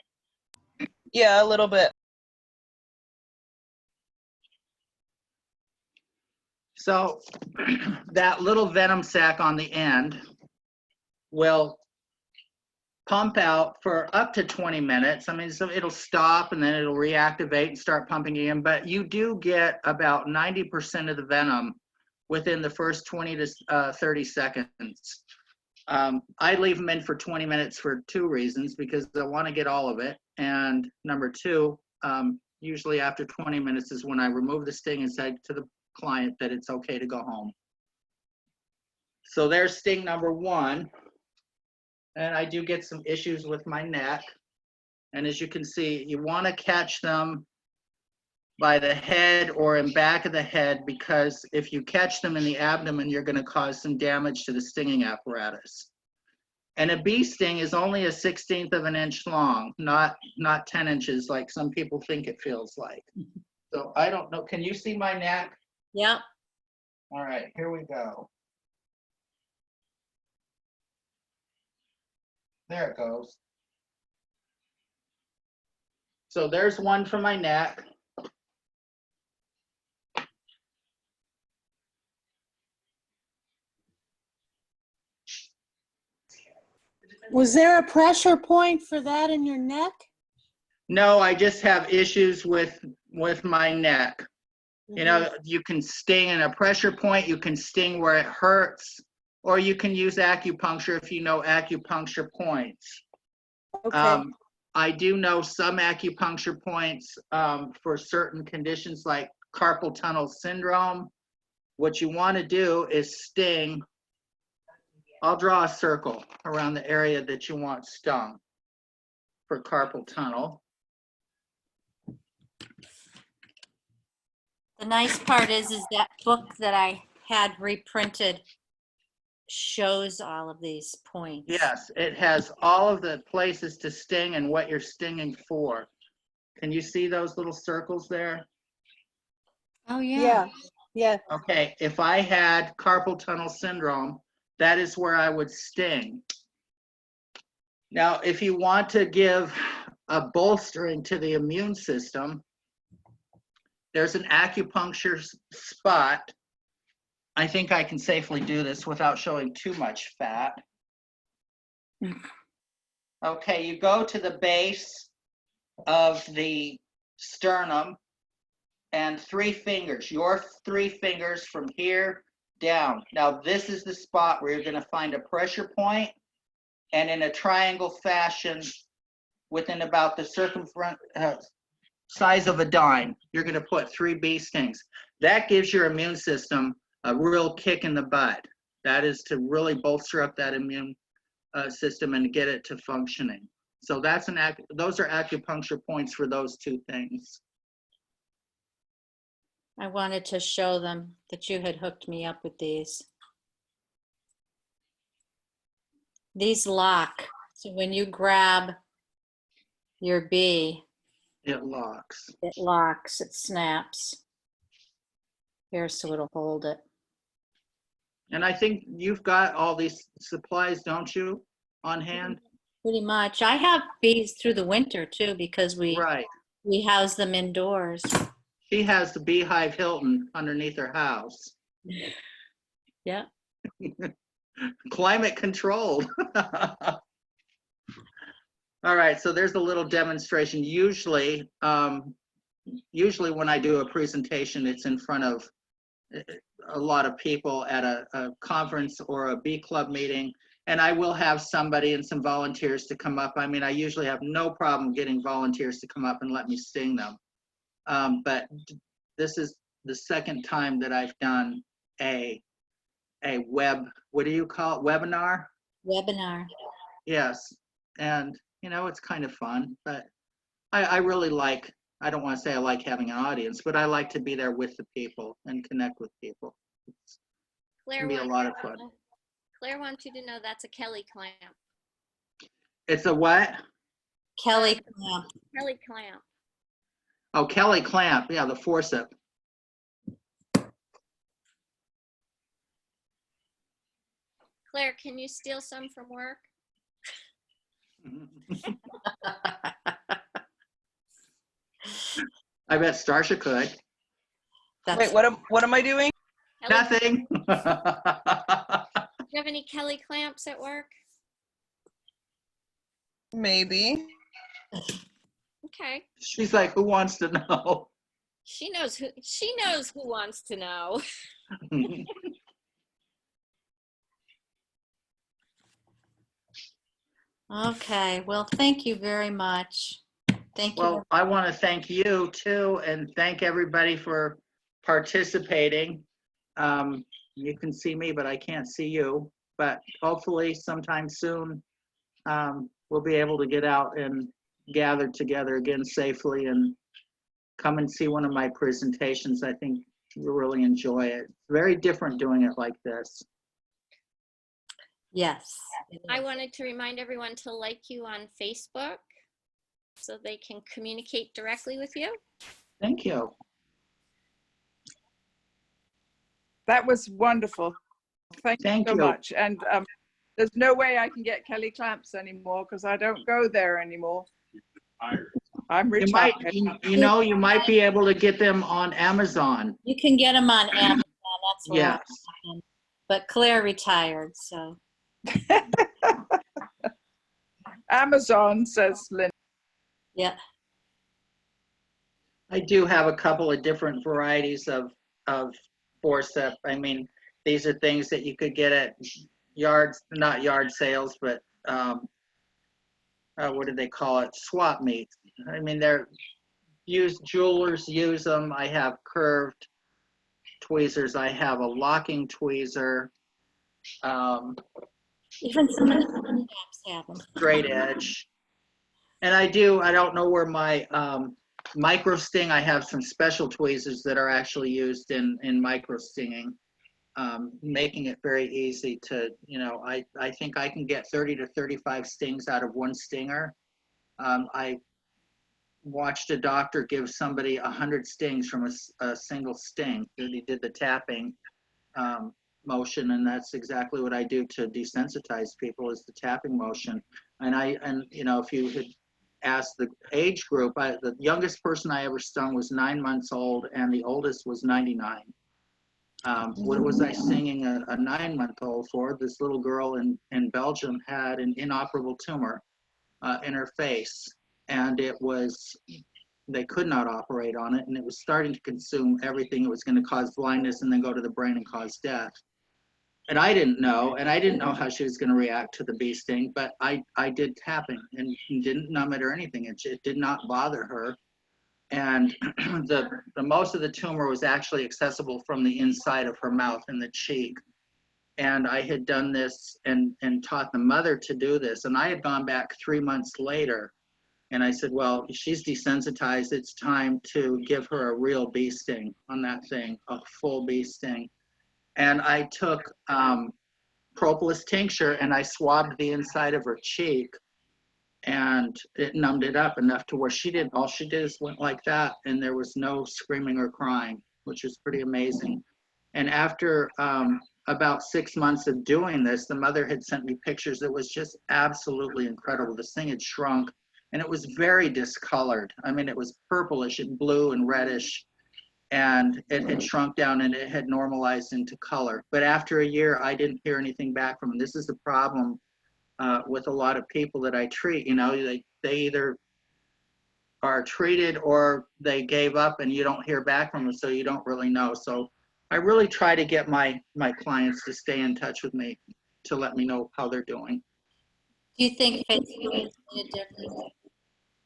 J: Yeah, a little bit.
A: So that little venom sac on the end will pump out for up to 20 minutes. I mean, so it'll stop and then it'll reactivate and start pumping again, but you do get about 90% of the venom within the first 20 to 30 seconds. I leave them in for 20 minutes for 2 reasons, because I want to get all of it. And number 2, usually after 20 minutes is when I remove the sting and say to the client that it's okay to go home. So there's sting number 1. And I do get some issues with my neck. And as you can see, you want to catch them by the head or in back of the head, because if you catch them in the abdomen, you're going to cause some damage to the stinging apparatus. And a bee sting is only a 1/16 of an inch long, not 10 inches like some people think it feels like. So I don't know. Can you see my neck?
B: Yep.
A: All right, here we go. There it goes. So there's one for my neck.
K: Was there a pressure point for that in your neck?
A: No, I just have issues with my neck. You know, you can sting in a pressure point, you can sting where it hurts, or you can use acupuncture if you know acupuncture points.
K: Okay.
A: I do know some acupuncture points for certain conditions like carpal tunnel syndrome. What you want to do is sting. I'll draw a circle around the area that you want stung for carpal tunnel.
B: The nice part is that book that I had reprinted shows all of these points.
A: Yes, it has all of the places to sting and what you're stinging for. Can you see those little circles there?
B: Oh, yeah.
K: Yeah.
A: Okay, if I had carpal tunnel syndrome, that is where I would sting. Now, if you want to give a bolstering to the immune system, there's an acupuncture spot. I think I can safely do this without showing too much fat. Okay, you go to the base of the sternum and 3 fingers, your 3 fingers from here down. Now, this is the spot where you're going to find a pressure point, and in a triangle fashion, within about the circumference size of a dime, you're going to put 3 bee stings. That gives your immune system a real kick in the butt. That is to really bolster up that immune system and get it to functioning. So that's those are acupuncture points for those two things.
B: I wanted to show them that you had hooked me up with these. These lock. So when you grab your bee,
A: It locks.
B: it locks, it snaps. Here, so it'll hold it.
A: And I think you've got all these supplies, don't you, on hand?
B: Pretty much. I have bees through the winter too because we house them indoors.
A: She has the Beehive Hilton underneath her house.
B: Yeah.
A: Climate controlled. All right, so there's a little demonstration. Usually when I do a presentation, it's in front of a lot of people at a conference or a bee club meeting, and I will have somebody and some volunteers to come up. I mean, I usually have no problem getting volunteers to come up and let me sting them. But this is the second time that I've done a what do you call it, webinar?
B: Webinar.
A: Yes, and you know, it's kind of fun, but I really like, I don't want to say I like having an audience, but I like to be there with the people and connect with people. It can be a lot of fun.
E: Claire wants you to know that's a Kelly clamp.
A: It's a what?
B: Kelly clamp.
E: Kelly clamp.
A: Oh, Kelly clamp. Yeah, the forceps.
E: Claire, can you steal some from work?
A: I bet Starsha could.
J: Wait, what am I doing?
A: Nothing.
E: Do you have any Kelly clamps at work?
J: Maybe.
E: Okay.
A: She's like, who wants to know?
E: She knows who wants to know.
B: Okay, well, thank you very much. Thank you.
A: Well, I want to thank you too, and thank everybody for participating. You can see me, but I can't see you. But hopefully sometime soon, we'll be able to get out and gather together again safely and come and see one of my presentations. I think you'll really enjoy it. It's very different doing it like this.
B: Yes.
E: I wanted to remind everyone to like you on Facebook so they can communicate directly with you.
A: Thank you.
H: That was wonderful. Thank you so much. And there's no way I can get Kelly clamps anymore because I don't go there anymore. I'm retired.
A: You might be able to get them on Amazon.
B: You can get them on Amazon. That's where
A: Yes.
B: But Claire retired, so.
H: Amazon, says Lynn.
B: Yeah.
A: I do have a couple of different varieties of forceps. I mean, these are things that you could get at not yard sales, but what do they call it? Swap meets. I mean, jewelers use them. I have curved tweezers. I have a locking tweezer.
B: Even some of the apps have them.
A: Straight edge. And I don't know where my micro sting, I have some special tweezers that are actually used in micro stinging, making it very easy to, I think I can get 30 to 35 stings out of one stinger. I watched a doctor give somebody 100 stings from a single sting. He did the tapping motion, and that's exactly what I do to desensitize people, is the tapping motion. And if you had asked the age group, the youngest person I ever stung was 9 months old, and the oldest was 99. What was I stinging a 9-month-old for? This little girl in Belgium had an inoperable tumor in her face, and they could not operate on it, and it was starting to consume everything. It was going to cause blindness and then go to the brain and cause death. And I didn't know how she was going to react to the bee sting, but I did tapping and didn't numb it or anything. It did not bother her. And the most of the tumor was actually accessible from the inside of her mouth and the cheek. And I had done this and taught the mother to do this. And I had gone back 3 months later, and I said, well, she's desensitized. It's time to give her a real bee sting on that thing, a full bee sting. And I took Propolis tincture and I swabbed the inside of her cheek, and it numbed it up enough to where all she did is went like that, and there was no screaming or crying, which was pretty amazing. And after about 6 months of doing this, the mother had sent me pictures. It was just absolutely incredible. This thing had shrunk, and it was very discolored. I mean, it was purplish and blue and reddish, and it had shrunk down and it had normalized into color. But after a year, I didn't hear anything back from them. This is the problem with a lot of people that I treat. You know, they either are treated or they gave up and you don't hear back from them, so you don't really know. So I really try to get my clients to stay in touch with me to let me know how they're doing.
B: Do you think Facebook has made a difference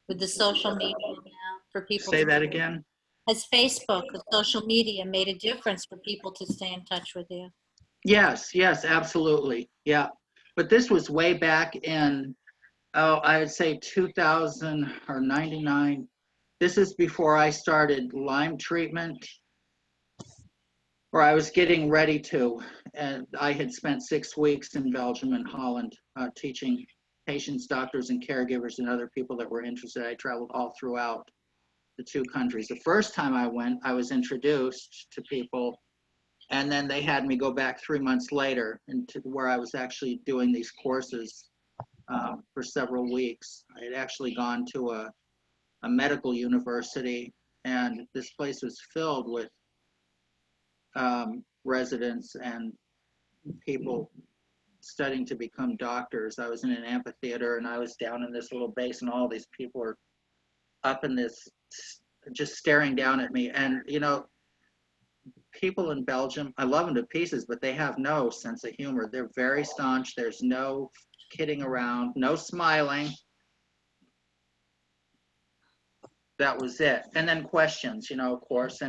B: with the social media now for people?
A: Say that again?
B: Has Facebook, the social media, made a difference for people to stay in touch with you?
A: Yes, absolutely. Yeah. But this was way back in, I would say 2000 or 99. This is before I started Lyme treatment, or I was getting ready to. And I had spent 6 weeks in Belgium and Holland teaching patients, doctors, and caregivers and other people that were interested. I traveled all throughout the 2 countries. The first time I went, I was introduced to people, and then they had me go back 3 months later into where I was actually doing these courses for several weeks. I had actually gone to a medical university, and this place was filled with residents and people studying to become doctors. I was in an amphitheater, and I was down in this little base, and all these people were up in this, just staring down at me. And, you know, people in Belgium, I love them to pieces, but they have no sense of humor. They're very staunch. There's no kidding around, no smiling. That was it. And then questions, you know, of course.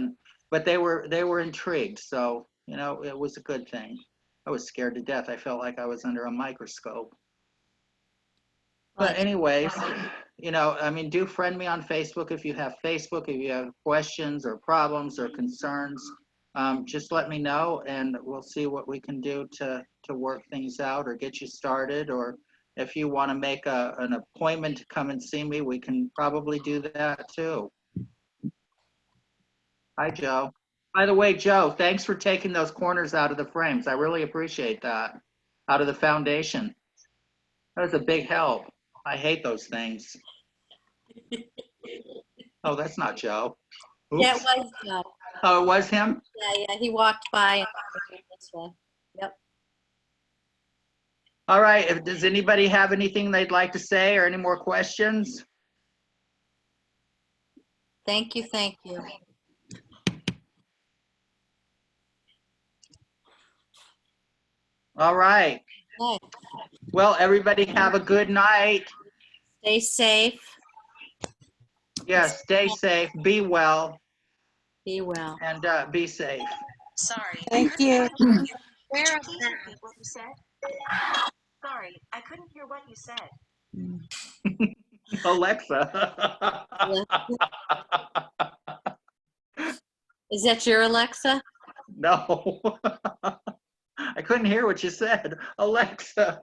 A: But they were intrigued. So, you know, it was a good thing. I was scared to death. I felt like I was under a microscope. But anyways, you know, I mean, do friend me on Facebook if you have Facebook. If you have questions or problems or concerns, just let me know, and we'll see what we can do to work things out or get you started. Or if you want to make an appointment to come and see me, we can probably do that too. Hi, Joe. By the way, Joe, thanks for taking those corners out of the frames. I really appreciate that. Out of the foundation. That was a big help. I hate those things. Oh, that's not Joe. Oops.
B: Yeah, it was Joe.
A: Oh, it was him?
B: Yeah, he walked by and went this way. Yep.
A: All right, does anybody have anything they'd like to say or any more questions?
B: Thank you, thank you.
A: All right.
B: Okay.
A: Well, everybody have a good night.
B: Stay safe.
A: Yes, stay safe, be well.
B: Be well.
A: And be safe.
L: Sorry.
K: Thank you.
L: Where is that? What you said? Sorry, I couldn't hear what you said.
A: Alexa.
B: Is that your Alexa?
A: No. I couldn't hear what you said. Alexa,